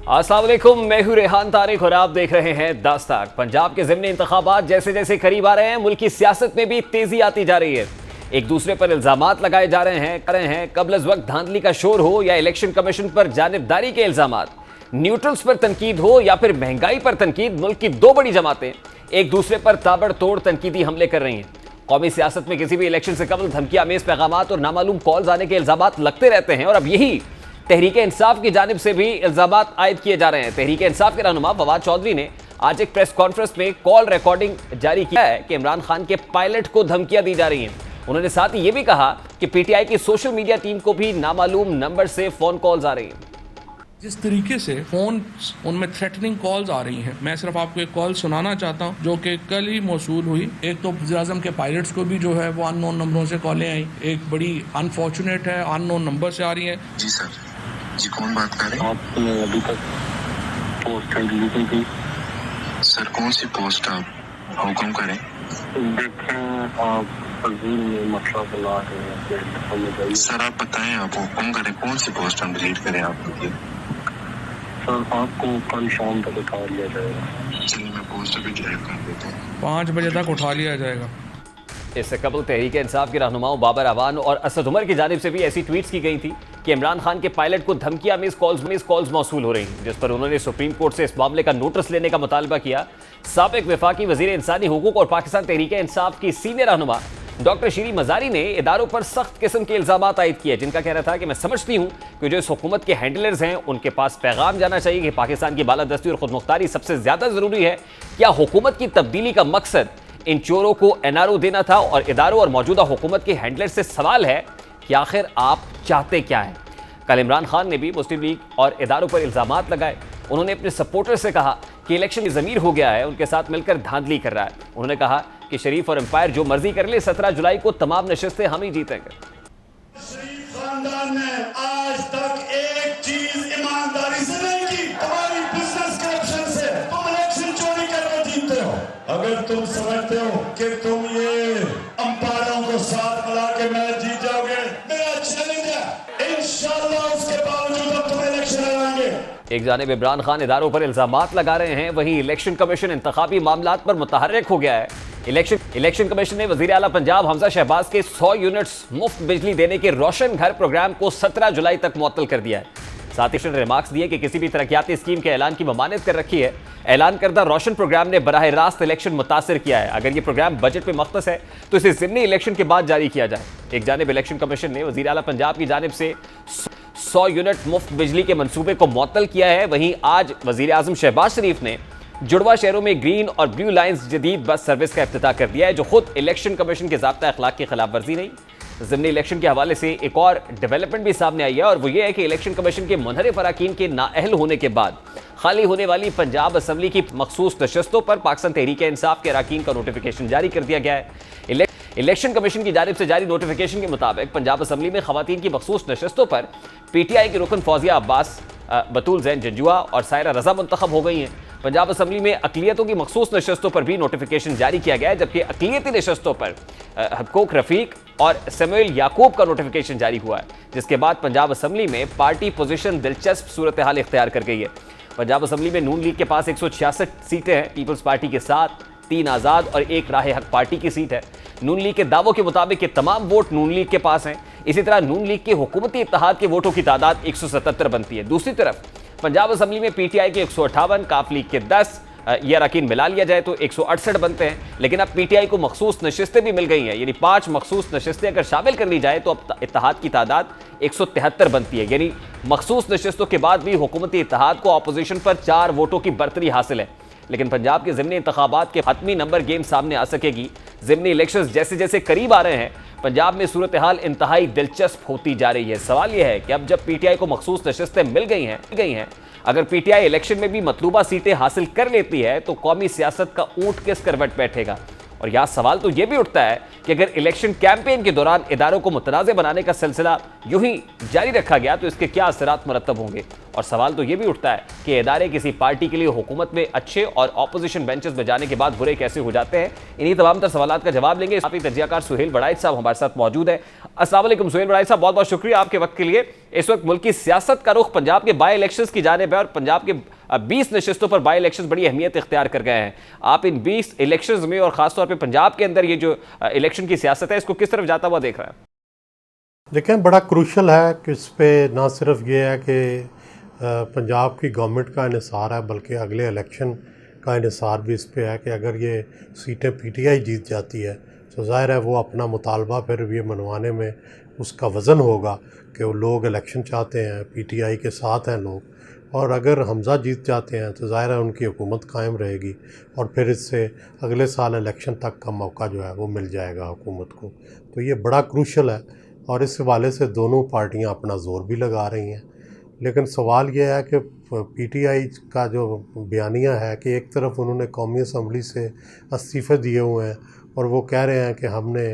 अस्सलाम वालेकुम, मैं हूं रेहान तारिक और आप देख रहे हैं दास्ताक। पंजाब के ज़िमनी इंतखाबात जैसे जैसे करीब आ रहे हैं, मुल्क की सियासत में भी तेजी आती जा रही है। एक दूसरे पर इल्जामात लगाए जा रहे हैं कबल अज़ वक्त धांधली का शोर हो या इलेक्शन कमीशन पर जानिबदारी के इल्जामात, न्यूट्रल्स पर तनकीद हो या फिर महंगाई पर तनकीद, मुल्क की दो बड़ी जमातें एक दूसरे पर ताबड़तोड़ तनकीदी हमले कर रही हैं। कौमी सियासत में किसी भी इलेक्शन से कबल धमकी आमेज पैगामात और नामालूम कॉल्स आने के इल्जामात लगते रहते हैं और अब यही तहरीक इंसाफ की जानिब से भी इल्जामात आयद किए जा रहे हैं। तहरीक इंसाफ के रहनुमा फवाद चौधरी ने आज एक प्रेस कॉन्फ्रेंस में कॉल रिकॉर्डिंग जारी किया है कि इमरान खान के पायलट को धमकियां दी जा रही हैं। उन्होंने साथ ही ये भी कहा कि पीटीआई की सोशल मीडिया टीम को भी नामालूम नंबर से फोन कॉल्स आ रही हैं। जिस तरीके से फोन उनमें थ्रेटनिंग कॉल्स आ रही हैं, मैं सिर्फ आपको एक कॉल सुनाना चाहता हूं जो कि कल ही मौसूल हुई। एक तो वज़ीर-ए-आज़म के पायलट्स को भी जो है वो अननोन नंबरों से कॉलें आई, एक बड़ी अनफॉर्चुनेट है, अननोन नंबर से आ रही हैं। जी सर, जी कौन बात कर रहे हैं? आपने अभी तक पोस्ट डिलीट नहीं की। सर कौन सी पोस्ट आप हुक्म करें? देखें आप फजील में मसला बुला रहे हैं, हमें चाहिए। सर आप बताएं, आप हुक्म करें कौन सी पोस्ट हम डिलीट करें आप बताइए। सर आपको कल शाम तक उठा लिया जाएगा। चलिए मैं पोस्ट अभी डिलीट कर देता हूँ। 5 बजे तक उठा लिया जाएगा। इससे कबल तहरीक इंसाफ के रहनुमाओं बाबर अवान और असद उमर की जानिब से भी ऐसी ट्वीट्स की गई थी कि इमरान खान के पायलट को धमकियां मिस कॉल्स मौसूल हो रही हैं, जिस पर उन्होंने सुप्रीम कोर्ट से इस मामले का नोटिस लेने का मुतालबा किया। साबिक वफाकी वजीर इंसानी हुकूक और पाकिस्तान तहरीक इंसाफ की सीनियर रहनुमा डॉक्टर शीरी मजारी ने इदारों पर सख्त किस्म के इल्जामात आयद किए, जिनका कहना था कि मैं समझती हूँ कि जो इस हुकूमत के हैंडलर्स हैं उनके पास पैगाम जाना चाहिए कि पाकिस्तान की बालादस्ती और खुदमुख्तारी सबसे ज्यादा जरूरी है। क्या हुकूमत की तब्दीली का मकसद इन चोरों को एनआरओ देना था? और इदारों और मौजूदा हुकूमत के हैंडलर से सवाल है कि आखिर आप चाहते क्या हैं? कल इमरान खान ने भी मुस्लिम लीग और इदारों पर इल्जामात लगाए। उन्होंने अपने सपोर्टर से कहा कि इलेक्शन ज़मीर हो गया है, उनके साथ मिलकर धांधली कर रहा है। उन्होंने कहा कि शरीफ और एम्पायर जो मर्जी कर ले, 17 जुलाई को तमाम नशिस्तें हम ही जीतेंगे। शरीफ खानदान ने आज तक एक चीज ईमानदारी से नहीं की। तुम्हारी बिजनेस करप्शन से तुम इलेक्शन चोरी करके जीतते हो। अगर तुम समझते हो कि तुम ये अंपायरों को साथ मिला के मैच जीत जाओगे, मेरा चैलेंज है, इंशाल्लाह उसके बावजूद हम तुम्हें इलेक्शन हराएंगे। एक जानिब इमरान खान इदारों पर इल्जामात लगा रहे हैं, वहीं इलेक्शन कमीशन इंतखाबी मामलात पर मुतहर्रिक हो गया है। इलेक्शन कमीशन ने वजीर आला पंजाब हमजा शहबाज के 100 यूनिट्स मुफ्त बिजली देने के रोशन घर प्रोग्राम को 17 जुलाई तक मुअत्तल कर दिया है। साथ ही रिमार्क्स दिए कि किसी भी तरक्याती स्कीम के ऐलान की ममानियत कर रखी है। ऐलान करदा रोशन प्रोग्राम ने बराह रास्त इलेक्शन मुतासिर किया है। अगर ये प्रोग्राम बजट में मख्तस है तो इसे ज़िमनी इलेक्शन के बाद जारी किया जाए। एक जानिब इलेक्शन कमीशन ने वजीर आला पंजाब की जानिब से 100 यूनिट मुफ्त बिजली के मनसूबे को मुअत्तल किया है। वहीं आज वजीर आज़म शहबाज शरीफ ने जुड़वा शहरों में ग्रीन और ब्लू लाइन्स जदीद बस सर्विस का इफ्तिताह कर दिया है, जो खुद इलेक्शन कमीशन के ज़ाब्ता अखलाक की खिलाफ वर्जी नहीं। ज़िमनी इलेक्शन के हवाले से एक और डेवलपमेंट भी सामने आई है और वो ये है कि इलेक्शन कमीशन के मुनहरिफ अरकान के नाअहल होने के बाद खाली होने वाली पंजाब असम्बली की मखसूस नशस्तों पर पाकिस्तान तहरीक इंसाफ के अरकान का नोटिफिकेशन जारी कर दिया गया है। इलेक्शन कमीशन की जानिब से जारी नोटिफिकेशन के मुताबिक पंजाब असम्बली में खवातीन की मखसूस नशस्तों पर पीटीआई की रुकन फौजिया अब्बास, बतूल जैन जंजुआ और सायरा रजा मुंतखब हो गई हैं। पंजाब असम्बली में अकलियतों की मखसूस नशस्तों पर भी नोटिफिकेशन जारी किया गया है, जबकि अकलियती नशस्तों पर हक्कोक रफ़ीक और सैमुअल याकूब का नोटिफिकेशन जारी हुआ है, जिसके बाद पंजाब असम्बली में पार्टी पोजीशन दिलचस्प सूरत हाल इख्तियार कर गई है। पंजाब असम्बली में नून लीग के पास 166 सीटें हैं, पीपल्स पार्टी के साथ 3 आज़ाद और 1 राह हक पार्टी की सीट है। नून लीग के दावों के मुताबिक ये तमाम वोट नून लीग के पास हैं। इसी तरह नून लीग के हुकूमती इत्तेहाद के वोटों की तादाद 177 बनती है। दूसरी तरफ पंजाब असम्बली में पीटीआई के 158, काफ लीग के 10, ये अरकान मिला लिया जाए तो 168 बनते हैं। लेकिन अब पीटीआई को मखसूस नशिस्तें भी मिल गई हैं, यानी 5 मखसूस नशिस्तें अगर शामिल कर ली जाए तो अब इत्तेहाद की तादाद 173 बनती है। यानी मखसूस नशिस्तों के बाद भी हुकूमती इत्तेहाद को अपोजिशन पर 4 वोटों की बर्तरी हासिल है। लेकिन पंजाब के ज़िमनी इंतखाबात के हतमी नंबर गेम सामने आ सकेगी। ज़िमनी इलेक्शंस जैसे जैसे करीब आ रहे हैं, पंजाब में सूरत हाल इंतहाई दिलचस्प होती जा रही है। सवाल यह है कि अब जब पीटीआई को मखसूस नशिस्तें मिल गई हैं, अगर पीटीआई इलेक्शन में भी मतलूबा सीटें हासिल कर लेती है तो कौमी सियासत का ऊंट किस करवट बैठेगा? और यह सवाल तो यह भी उठता है कि अगर इलेक्शन कैंपेन के दौरान इदारों को मुतनाज़ बनाने का सिलसिला यूं ही जारी रखा गया तो इसके क्या असरात मुरतब होंगे। और सवाल तो ये भी उठता है कि इदारे किसी पार्टी के लिए हुकूमत में अच्छे और ऑपोजिशन बेंचेस में जाने के बाद बुरे कैसे हो जाते हैं। इन्हीं तमाम तर सवालात का जवाब लेंगे। काफी तजियाकार सुहेल बड़ाइच साहब हमारे साथ मौजूद है। अस्सलाम वालेकुम सुहेल बड़ाइच साहब, बहुत बहुत शुक्रिया आपके वक्त के लिए। इस वक्त मुल्क की सियासत का रुख पंजाब के बाई इलेक्शंस की जानिब है और पंजाब के 20 नशिस्तों पर बाई इलेक्शंस बड़ी अहमियत इख्तियार कर गए हैं। आप इन 20 इलेक्शंस में और खासतौर पर पंजाब के अंदर ये जो इलेक्शन की सियासत है इसको किस तरफ जाता हुआ देख रहे हैं? देखें, बड़ा क्रूशल है कि इस पे ना सिर्फ ये है कि पंजाब की गवर्नमेंट का इन्हिसार है, बल्कि अगले इलेक्शन का इन्हिसार भी इस पे है कि अगर ये सीटें पीटीआई जीत जाती है तो ज़ाहिर है वो अपना मुतालबा फिर ये मनवाने में उसका वज़न होगा कि वो लोग इलेक्शन चाहते हैं, पीटीआई के साथ हैं लोग। और अगर हमज़ा जीत जाते हैं तो ज़ाहिर है उनकी हुकूमत कायम रहेगी और फिर इससे अगले साल इलेक्शन तक का मौका जो है वो मिल जाएगा हुकूमत को। तो ये बड़ा क्रूशल है और इस हवाले से दोनों पार्टियां अपना ज़ोर भी लगा रही हैं। लेकिन सवाल यह है कि पीटीआई का जो बयानिया है कि एक तरफ उन्होंने कौमी असम्बली से इस्तीफ़े दिए हुए हैं और वो कह रहे हैं कि हमने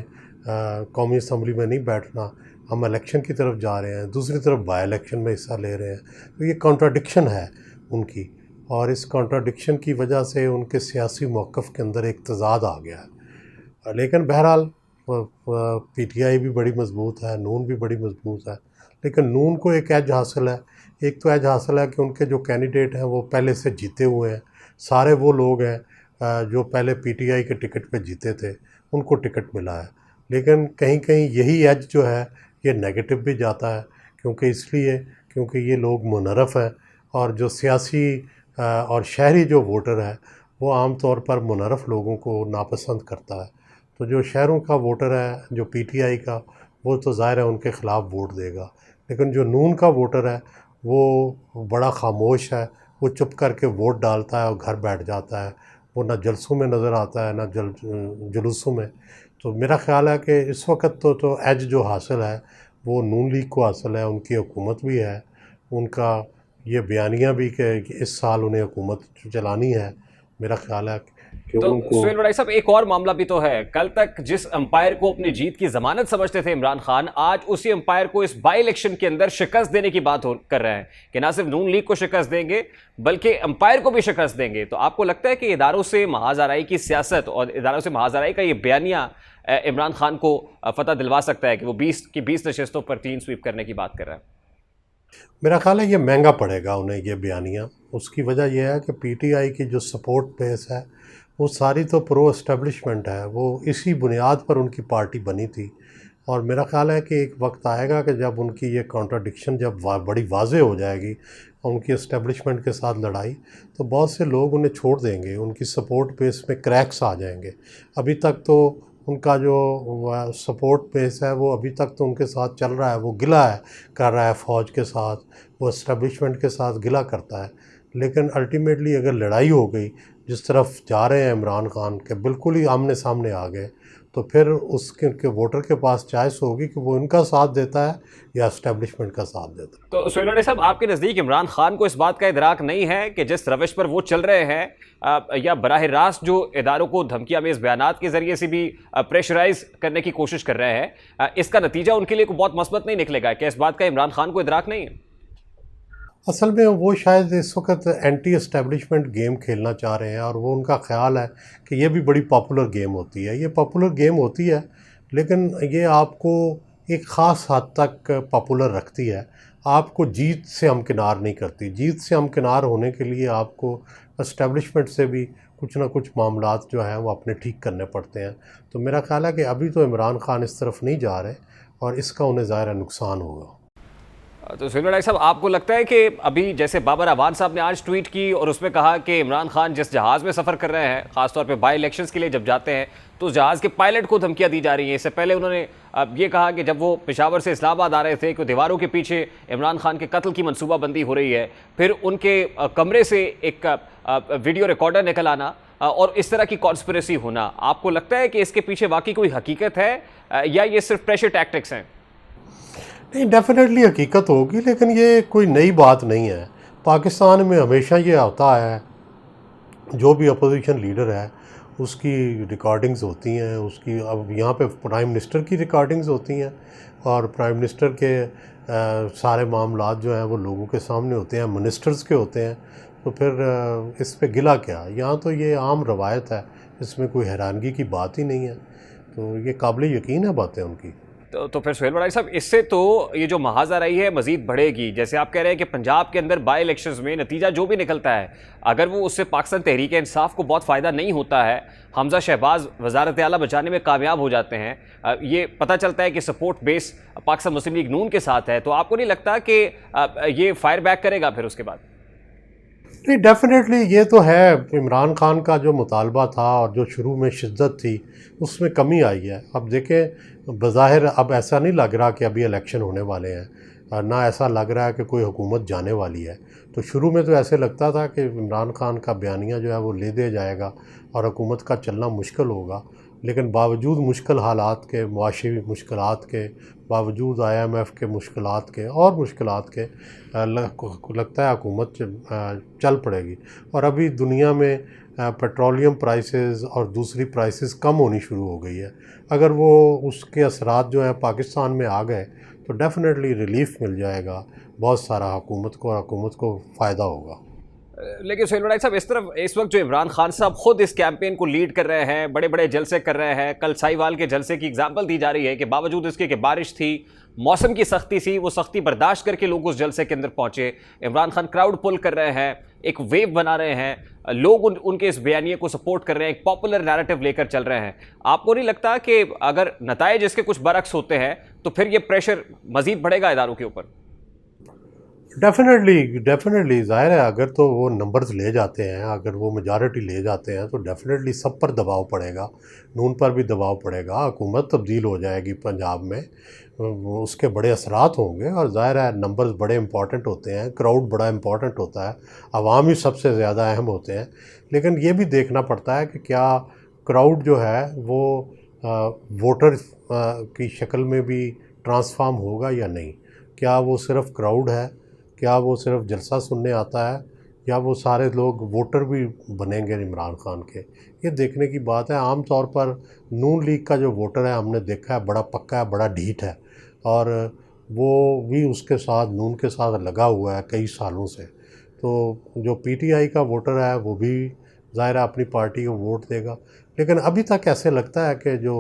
कौमी असम्बली में नहीं बैठना, हम इलेक्शन की तरफ जा रहे हैं, दूसरी तरफ बाई इलेक्शन में हिस्सा ले रहे हैं। तो ये कॉन्ट्राडिक्शन है उनकी और इस कॉन्ट्राडिक्शन की वजह से उनके सियासी मौक़िफ़ के अंदर एक तज़ाद आ गया है। लेकिन बहरहाल पीटीआई भी बड़ी मजबूत है, नून भी बड़ी मजबूत है, लेकिन नून को एक एज हासिल है। एक तो एज हासिल है कि उनके जो कैंडिडेट हैं वो पहले से जीते हुए हैं, सारे वो लोग हैं जो पहले पीटीआई के टिकट पे जीते थे, उनको टिकट मिला है। लेकिन कहीं कहीं यही एज जो है ये नेगेटिव भी जाता है, क्योंकि ये लोग मुनरफ़ हैं और जो सियासी और शहरी जो वोटर है वो आम तौर पर मुनरफ़ लोगों को नापसंद करता है। तो जो शहरों का वोटर है जो पीटीआई का, वो तो ज़ाहिर है उनके ख़िलाफ़ वोट देगा। लेकिन जो नून का वोटर है वो बड़ा खामोश है, वो चुप करके वोट डालता है और घर बैठ जाता है। वो ना जलसों में नज़र आता है ना जुलूसों में। तो मेरा ख़्याल है कि इस वक्त तो एज जो हासिल है वो नून लीग को हासिल है, उनकी हुकूमत भी है, उनका ये बयानिया भी कि इस साल उन्हें हुकूमत चलानी है। मेरा ख्याल है कि तो सुहेल बड़ाई साहब, एक और मामला भी तो है। कल तक जिस अंपायर को अपनी जीत की जमानत समझते थे इमरान खान, आज उसी अंपायर को इस बाई इलेक्शन के अंदर शिकस्त देने की बात कर रहे हैं कि ना सिर्फ नून लीग को शिकस्त देंगे बल्कि अंपायर को भी शिकस्त देंगे। तो आपको लगता है कि इदारों से महाज़ाराई की सियासत और इदारों से महाज़ाराई का ये बयानिया इमरान खान को फतह दिलवा सकता है कि वो 20 नशिस्तों पर क्लीन स्वीप करने की बात कर रहे हैं? मेरा ख्याल है ये महंगा पड़ेगा उन्हें ये बयानिया। उसकी वजह यह है कि पीटीआई की जो सपोर्ट बेस है वो सारी तो प्रो एस्टेब्लिशमेंट है, वो इसी बुनियाद पर उनकी पार्टी बनी थी। और मेरा ख्याल है कि एक वक्त आएगा कि जब उनकी ये कॉन्ट्राडिक्शन जब बड़ी वाज़ेह हो जाएगी उनकी एस्टेब्लिशमेंट के साथ लड़ाई, तो बहुत से लोग उन्हें छोड़ देंगे, उनकी सपोर्ट बेस में क्रैक्स आ जाएंगे। अभी तक तो उनका जो सपोर्ट बेस है वो अभी तक तो उनके साथ चल रहा है, वो गिला कर रहा है फ़ौज के साथ, वो एस्टेब्लिशमेंट के साथ गिला करता है। लेकिन अल्टीमेटली अगर लड़ाई हो गई, जिस तरफ जा रहे हैं इमरान खान के बिल्कुल ही आमने सामने आ गए, तो फिर उसके वोटर के पास चॉइस होगी कि वो इनका साथ देता है या एस्टेब्लिशमेंट का साथ देता है। तो सुहेल बड़ाई साहब, आपके नज़दीक इमरान खान को इस बात का इदराक नहीं है कि जिस रविश पर वो चल रहे हैं या बराह रास्त जो इदारों को धमकियां में इस बयानात के ज़रिए से भी प्रेशराइज करने की कोशिश कर रहे हैं, इसका नतीजा उनके लिए बहुत मस्बत नहीं निकलेगा? क्या इस बात का इमरान खान को इदराक नहीं है? असल में वो शायद इस वक्त एंटी एस्टेब्लिशमेंट गेम खेलना चाह रहे हैं और वो उनका ख्याल है कि ये भी बड़ी पॉपुलर गेम होती है। ये पॉपुलर गेम होती है, लेकिन ये आपको एक ख़ास हद तक पॉपुलर रखती है, आपको जीत से हमकिनार नहीं करती। जीत से हमकिनार होने के लिए आपको एस्टेब्लिशमेंट से भी कुछ ना कुछ मामलात जो हैं वो अपने ठीक करने पड़ते हैं। तो मेरा ख्याल है कि अभी तो इमरान खान इस तरफ नहीं जा रहे और इसका उन्हें ज़ाहिर नुकसान होगा। तो सुहेल बड़ाई साहब, आपको लगता है कि अभी जैसे बाबर अवान साहब ने आज ट्वीट की और उसमें कहा कि इमरान खान जिस जहाज़ में सफ़र कर रहे हैं, ख़ासतौर पे बाई इलेक्शंस के लिए जब जाते हैं, तो उस जहाज़ के पायलट को धमकियां दी जा रही हैं। इससे पहले उन्होंने ये कहा कि जब वो पेशावर से इस्लामाबाद आ रहे थे कि दीवारों के पीछे इमरान खान के कत्ल की मनसूबाबंदी हो रही है, फिर उनके कमरे से एक वीडियो रिकॉर्डर निकल आना और इस तरह की कॉन्स्पिरेसी होना। आपको लगता है कि इसके पीछे वाकई कोई हकीकत है या ये सिर्फ प्रेशर टैक्टिक्स हैं? नहीं, डेफिनेटली हकीकत होगी, लेकिन ये कोई नई बात नहीं है। पाकिस्तान में हमेशा ये होता है, जो भी अपोजिशन लीडर है उसकी रिकॉर्डिंग्स होती हैं, उसकी अब यहाँ पे प्राइम मिनिस्टर की रिकॉर्डिंग्स होती हैं और प्राइम मिनिस्टर के सारे मामलात जो हैं वो लोगों के सामने होते हैं, मिनिस्टर्स के होते हैं। तो फिर इस पे गिला क्या? यहाँ तो ये आम रवायत है, इसमें कोई हैरानगी की बात ही नहीं है। तो ये काबिल यकीन है बातें उनकी। तो फिर सुहेल बड़ाई साहब, इससे तो ये जो महाजा रही है मजीद बढ़ेगी। जैसे आप कह रहे हैं कि पंजाब के अंदर बाई इलेक्शंस में नतीजा जो भी निकलता है, अगर वो उससे पाकिस्तान तहरीक इंसाफ को बहुत फ़ायदा नहीं होता है, हमजा शहबाज वजारत आला बचाने में कामयाब हो जाते हैं, ये पता चलता है कि सपोर्ट बेस पाकिस्तान मुस्लिम लीग नून के साथ है, तो आपको नहीं लगता कि ये फायर बैक करेगा फिर उसके बाद? नहीं, डेफिनेटली ये तो है। इमरान खान का जो मुतालबा था और जो शुरू में शिद्दत थी उसमें कमी आई है। अब देखें, बज़ाहिर अब ऐसा नहीं लग रहा कि अभी इलेक्शन होने वाले हैं, ना ऐसा लग रहा है कि कोई हुकूमत जाने वाली है। तो शुरू में तो ऐसे लगता था कि इमरान खान का बयानिया जो है वो ले दे जाएगा और हुकूमत का चलना मुश्किल होगा। लेकिन बावजूद मुश्किल हालात के, मुआशी मुश्किलात के बावजूद, IMF के मुश्किलात के और मुश्किलात के, लगता है हुकूमत चल पड़ेगी। और अभी दुनिया में पेट्रोलियम प्राइसेस और दूसरी प्राइसेस कम होनी शुरू हो गई है। अगर वो उसके असरात जो हैं पाकिस्तान में आ गए तो डेफिनेटली रिलीफ मिल जाएगा बहुत सारा हुकूमत को, और हुकूमत को फ़ायदा होगा। लेकिन सुहेल बड़ाई साहब, इस वक्त जो इमरान खान साहब खुद इस कैंपेन को लीड कर रहे हैं, बड़े बड़े जलसे कर रहे हैं, कल साहिवाल के जलसे की एग्जांपल दी जा रही है कि बावजूद इसके कि बारिश थी, मौसम की सख्ती थी, वो सख्ती बर्दाश्त करके लोग उस जलसे के अंदर पहुंचे। इमरान खान क्राउड पुल कर रहे हैं, एक वेव बना रहे हैं, लोग उनके इस बयानिए को सपोर्ट कर रहे हैं, एक पॉपुलर नैरेटिव लेकर चल रहे हैं। आपको नहीं लगता कि अगर नताइज इसके कुछ बरक्स होते हैं तो फिर ये प्रेशर मजीद बढ़ेगा इदारों के ऊपर? डेफिनेटली ज़ाहिर है, अगर तो वो नंबर्स ले जाते हैं, अगर वो मेजॉरिटी ले जाते हैं तो डेफिनेटली सब पर दबाव पड़ेगा, नून पर भी दबाव पड़ेगा, हुकूमत तब्दील हो जाएगी पंजाब में, उसके बड़े असरात होंगे। और ज़ाहिर है नंबर्स बड़े इंपॉर्टेंट होते हैं, क्राउड बड़ा इंपॉर्टेंट होता है, अवाम ही सबसे ज़्यादा अहम होते हैं। लेकिन ये भी देखना पड़ता है कि क्या क्राउड जो है वो वोटर की शक्ल में भी ट्रांसफॉर्म होगा या नहीं। क्या वो सिर्फ़ क्राउड है, क्या वो सिर्फ जलसा सुनने आता है, या वो सारे लोग वोटर भी बनेंगे इमरान खान के? ये देखने की बात है। आम तौर पर नून लीग का जो वोटर है हमने देखा है बड़ा पक्का है, बड़ा ढीठ है, और वो भी उसके साथ, नून के साथ लगा हुआ है कई सालों से। तो जो PTI का वोटर है वो भी ज़ाहिर है अपनी पार्टी को वोट देगा। लेकिन अभी तक ऐसे लगता है कि जो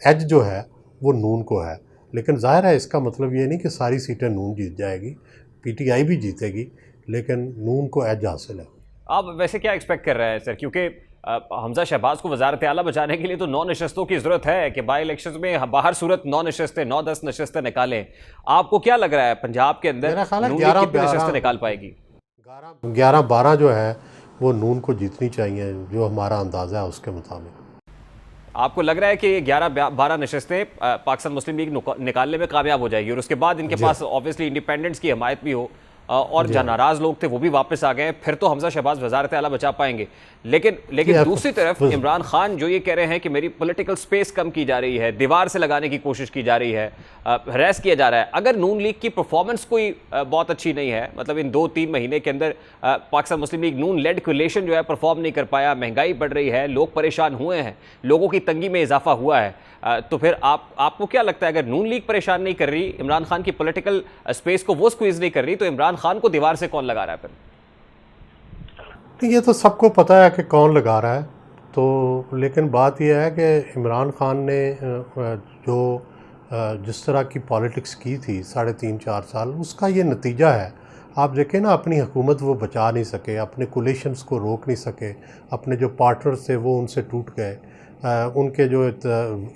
एज जो है वो नून को है। लेकिन ज़ाहिर है इसका मतलब ये नहीं कि सारी सीटें नून जीत जाएगी, PTI भी जीतेगी, लेकिन नून को एज हासिल है। आप वैसे क्या एक्सपेक्ट कर रहे हैं सर, क्योंकि हमजा शहबाज को वजारत आला बचाने के लिए तो 9 नशस्तों की ज़रूरत है कि बाई इलेक्शंस में बाहर सूरत 9 नशस्तें, 9-10 नशस्तें निकालें। आपको क्या लग रहा है पंजाब के अंदर नून लीग कितनी नशस्तें निकाल पाएगी? 11-12 जो है वो नून को जीतनी चाहिए, जो हमारा अंदाज़ा है उसके मुताबिक। आपको लग रहा है कि ये 11-12 नशस्तें पाकिस्तान मुस्लिम लीग निकालने में कामयाब हो जाएगी और उसके बाद इनके पास ऑब्वियसली इंडिपेंडेंट्स की हमायत भी हो और जो नाराज लोग थे वो भी वापस आ गए, फिर तो हमजा शहबाज वजारत आला बचा पाएंगे। लेकिन दूसरी तरफ इमरान खान जो ये कह रहे हैं कि मेरी पॉलिटिकल स्पेस कम की जा रही है, दीवार से लगाने की कोशिश की जा रही है, हरेस किया जा रहा है। अगर नून लीग की परफॉर्मेंस कोई बहुत अच्छी नहीं है, मतलब इन 2-3 महीने के अंदर पाकिस्तान मुस्लिम लीग नून लेड कोलिशन जो है परफॉर्म नहीं कर पाया, महंगाई बढ़ रही है, लोग परेशान हुए हैं, लोगों की तंगी में इजाफा हुआ है, तो फिर आपको क्या लगता है अगर नून लीग परेशान नहीं कर रही, इमरान खान की पॉलिटिकल स्पेस को वो स्क्वीज नहीं कर रही, तो इमरान खान को दीवार से कौन लगा रहा है फिर? ये तो सबको पता है कि कौन लगा रहा है। तो लेकिन बात यह है कि इमरान खान ने जो जिस तरह की पॉलिटिक्स की थी 3.5-4 साल, उसका ये नतीजा है। आप देखें ना, अपनी हुकूमत वो बचा नहीं सके, अपने कोलिशंस को रोक नहीं सके, अपने जो पार्टनर्स थे वो उनसे टूट गए, उनके जो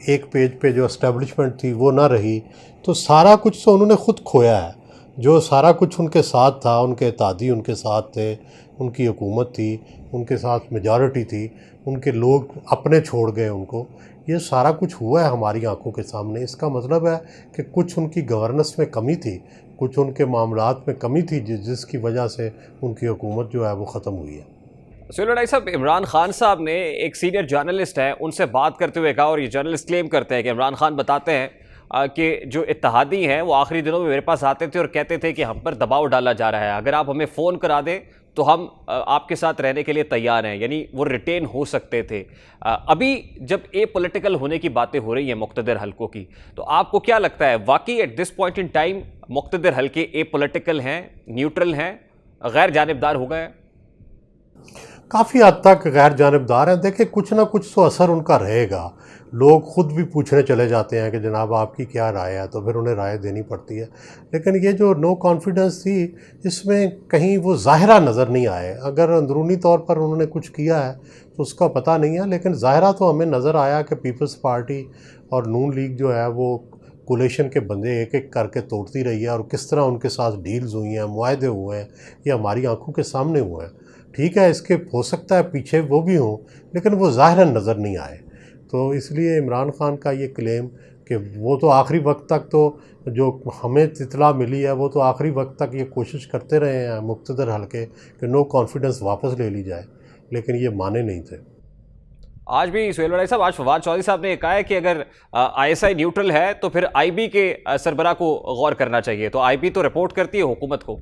एक पेज पे जो एस्टेब्लिशमेंट थी वो ना रही। तो सारा कुछ तो उन्होंने ख़ुद खोया है। जो सारा कुछ उनके साथ था, उनके इत्तेहादी उनके साथ थे, उनकी हुकूमत थी, उनके साथ मेजॉरिटी थी, उनके लोग अपने छोड़ गए उनको, ये सारा कुछ हुआ है हमारी आंखों के सामने। इसका मतलब है कि कुछ उनकी गवर्नेंस में कमी थी, कुछ उनके मामलात में कमी थी, जिसकी वजह से उनकी हुकूमत जो है वो ख़त्म हुई है। सुहेल बड़ाई साहब, इमरान खान साहब ने एक सीनियर जर्नलिस्ट है उनसे बात करते हुए कहा, और ये जर्नलिस्ट क्लेम करते हैं कि इमरान खान बताते हैं कि जो इत्तेहादी हैं वो आखिरी दिनों में मेरे पास आते थे और कहते थे कि हम पर दबाव डाला जा रहा है, अगर आप हमें फ़ोन करा दें तो हम आपके साथ रहने के लिए तैयार हैं, यानी वो रिटेन हो सकते थे। अभी जब ए पॉलिटिकल होने की बातें हो रही हैं मुक़्तदर हलकों की, तो आपको क्या लगता है वाकई at this point in time मुक़्तदर हलके ए पॉलिटिकल हैं, न्यूट्रल हैं, गैर जानिबदार हो गए हैं? काफ़ी हद तक गैर जानिबदार हैं। देखिए, कुछ ना कुछ तो असर उनका रहेगा। लोग ख़ुद भी पूछने चले जाते हैं कि जनाब आपकी क्या राय है, तो फिर उन्हें राय देनी पड़ती है। लेकिन ये जो नो कॉन्फिडेंस थी, इसमें कहीं वो ज़ाहिरा नज़र नहीं आए। अगर अंदरूनी तौर पर उन्होंने कुछ किया है तो उसका पता नहीं है, लेकिन ज़ाहिरा तो हमें नज़र आया कि पीपल्स पार्टी और नून लीग जो है वो कोलेशन के बंदे एक एक करके तोड़ती रही है, और किस तरह उनके साथ डील्स हुई हैं, मुआहदे हुए हैं, ये हमारी आंखों के सामने हुए हैं। ठीक है, इसके हो सकता है पीछे वो भी हों, लेकिन वो ज़ाहिरन नज़र नहीं आए। तो इसलिए इमरान खान का ये क्लेम कि वो तो आखिरी वक्त तक, तो जो हमें इत्तला मिली है, वो तो आखिरी वक्त तक ये कोशिश करते रहे हैं मुक़्तदर हलके कि नो कॉन्फिडेंस वापस ले ली जाए, लेकिन ये माने नहीं थे। आज भी सुहेल वड़ाई साहब, आज फवाद चौधरी साहब ने कहा है कि अगर ISI न्यूट्रल है तो फिर IB के सरबराह को गौर करना चाहिए, तो IB तो रिपोर्ट करती है हुकूमत को।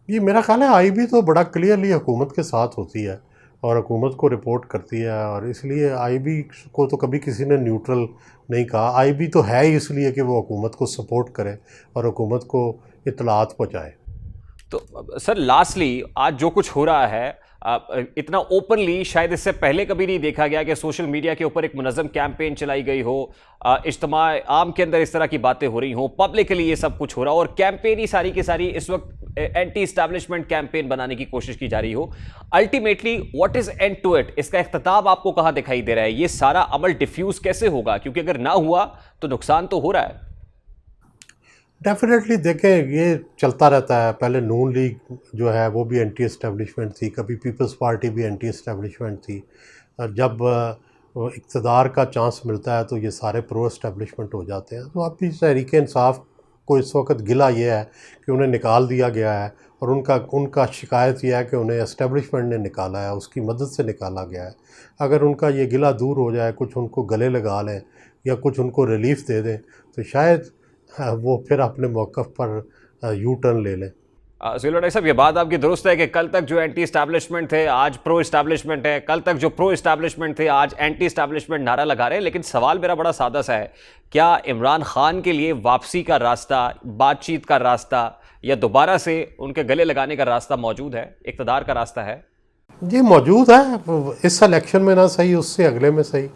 ये मेरा ख्याल है IB तो बड़ा क्लियरली हुकूमत के साथ होती है और हुकूमत को रिपोर्ट करती है, और इसलिए IB को तो कभी किसी ने न्यूट्रल नहीं कहा। IB तो है ही इसलिए कि वो हुकूमत को सपोर्ट करे और हुकूमत को इत्तलात पहुँचाए। तो सर लास्टली, आज जो कुछ हो रहा है इतना ओपनली शायद इससे पहले कभी नहीं देखा गया कि सोशल मीडिया के ऊपर एक मुनज़्ज़म कैंपेन चलाई गई हो, इज्तिमा आम के अंदर इस तरह की बातें हो रही हों, पब्लिकली ये सब कुछ हो रहा हो, और कैंपेन ही सारी की सारी इस वक्त एंटी इस्टेब्लिशमेंट कैंपेन बनाने की कोशिश की जा रही हो। Ultimately what is end to it? इसका इख्तिताम आपको कहाँ दिखाई दे रहा है? ये सारा अमल डिफ्यूज कैसे होगा? क्योंकि अगर ना हुआ तो नुकसान तो हो रहा है। डेफिनेटली देखें, ये चलता रहता है। पहले नून लीग जो है वो भी एंटी एस्टेब्लिशमेंट थी, कभी पीपल्स पार्टी भी एंटी एस्टेब्लिशमेंट थी, और जब इक़्तिदार का चांस मिलता है तो ये सारे प्रो एस्टेब्लिशमेंट हो जाते हैं। तो अभी तहरीक इंसाफ को इस वक्त गिला ये है कि उन्हें निकाल दिया गया है, और उनका शिकायत यह है कि उन्हें एस्टेब्लिशमेंट ने निकाला है, उसकी मदद से निकाला गया है। अगर उनका ये गिला दूर हो जाए, कुछ उनको गले लगा लें या कुछ उनको रिलीफ दे दें, तो शायद वो फिर अपने मौक़िफ़ पर यू टर्न ले लें। सुहेल वड़ाई साहब, ये बात आपकी दुरुस्त है कि कल तक जो एंटी इस्टेब्लिशमेंट थे आज प्रो इस्टेब्लिशमेंट है, कल तक जो प्रो इस्टेब्लिशमेंट थे आज एंटी इस्टेब्लिशमेंट नारा लगा रहे हैं। लेकिन सवाल मेरा बड़ा सादा सा है, क्या इमरान खान के लिए वापसी का रास्ता, बातचीत का रास्ता, या दोबारा से उनके गले लगाने का रास्ता मौजूद है? इक़्तिदार का रास्ता है? जी मौजूद है, इस इलेक्शन में ना सही, उससे अगले में सही,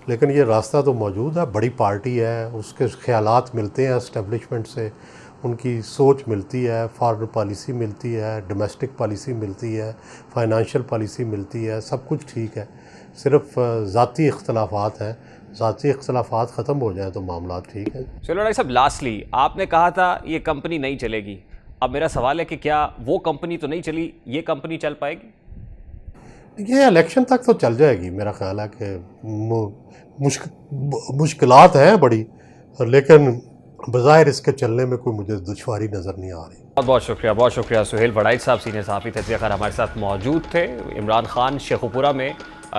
लेकिन ये रास्ता तो मौजूद है। बड़ी पार्टी है, उसके ख्यालात मिलते हैं एस्टेब्लिशमेंट से, उनकी सोच मिलती है, फॉरेन पॉलिसी मिलती है, डोमेस्टिक पॉलिसी मिलती है, फाइनेंशियल पॉलिसी मिलती है, सब कुछ ठीक है। सिर्फ ज़ाती इख्तलाफात हैं, ज़ाती इख्तलाफात ख़त्म हो जाए तो मामला ठीक है। सुहेल वड़ाई साहब, लास्टली आपने कहा था ये कंपनी नहीं चलेगी, अब मेरा सवाल है कि क्या वो कंपनी तो नहीं चली, ये कंपनी चल पाएगी? ये इलेक्शन तक तो चल जाएगी। मेरा ख्याल है कि मुश्किलात हैं बड़ी, लेकिन बज़ाहिर इसके चलने में कोई मुझे दुश्वारी नज़र नहीं आ रही। बहुत शुक्रिया सुहेल वड़ाई साहब, सीनियर सहाफ़ी तजज़ियाकार हमारे साथ मौजूद थे। इमरान खान शेखुपुरा में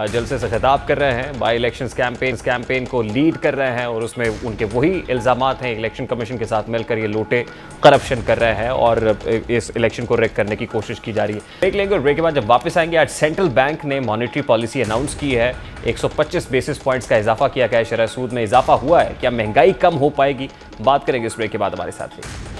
जलसे से खिताब कर रहे हैं, बाई इलेक्शंस कैंपेन को लीड कर रहे हैं, और उसमें उनके वही इल्ज़ामात हैं इलेक्शन कमीशन के साथ मिलकर ये लूटे करप्शन कर रहे हैं और इस इलेक्शन को रेक करने की कोशिश की जा रही है। ब्रेक लेंगे और ब्रेक के बाद जब वापस आएंगे, आज सेंट्रल बैंक ने मॉनेटरी पॉलिसी अनाउंस की है। 125 बेसिस पॉइंट्स का इजाफा किया गया है, शरह सूद में इजाफा हुआ है, क्या महंगाई कम हो पाएगी? बात करेंगे इस ब्रेक के बाद। हमारे साथ रहिए।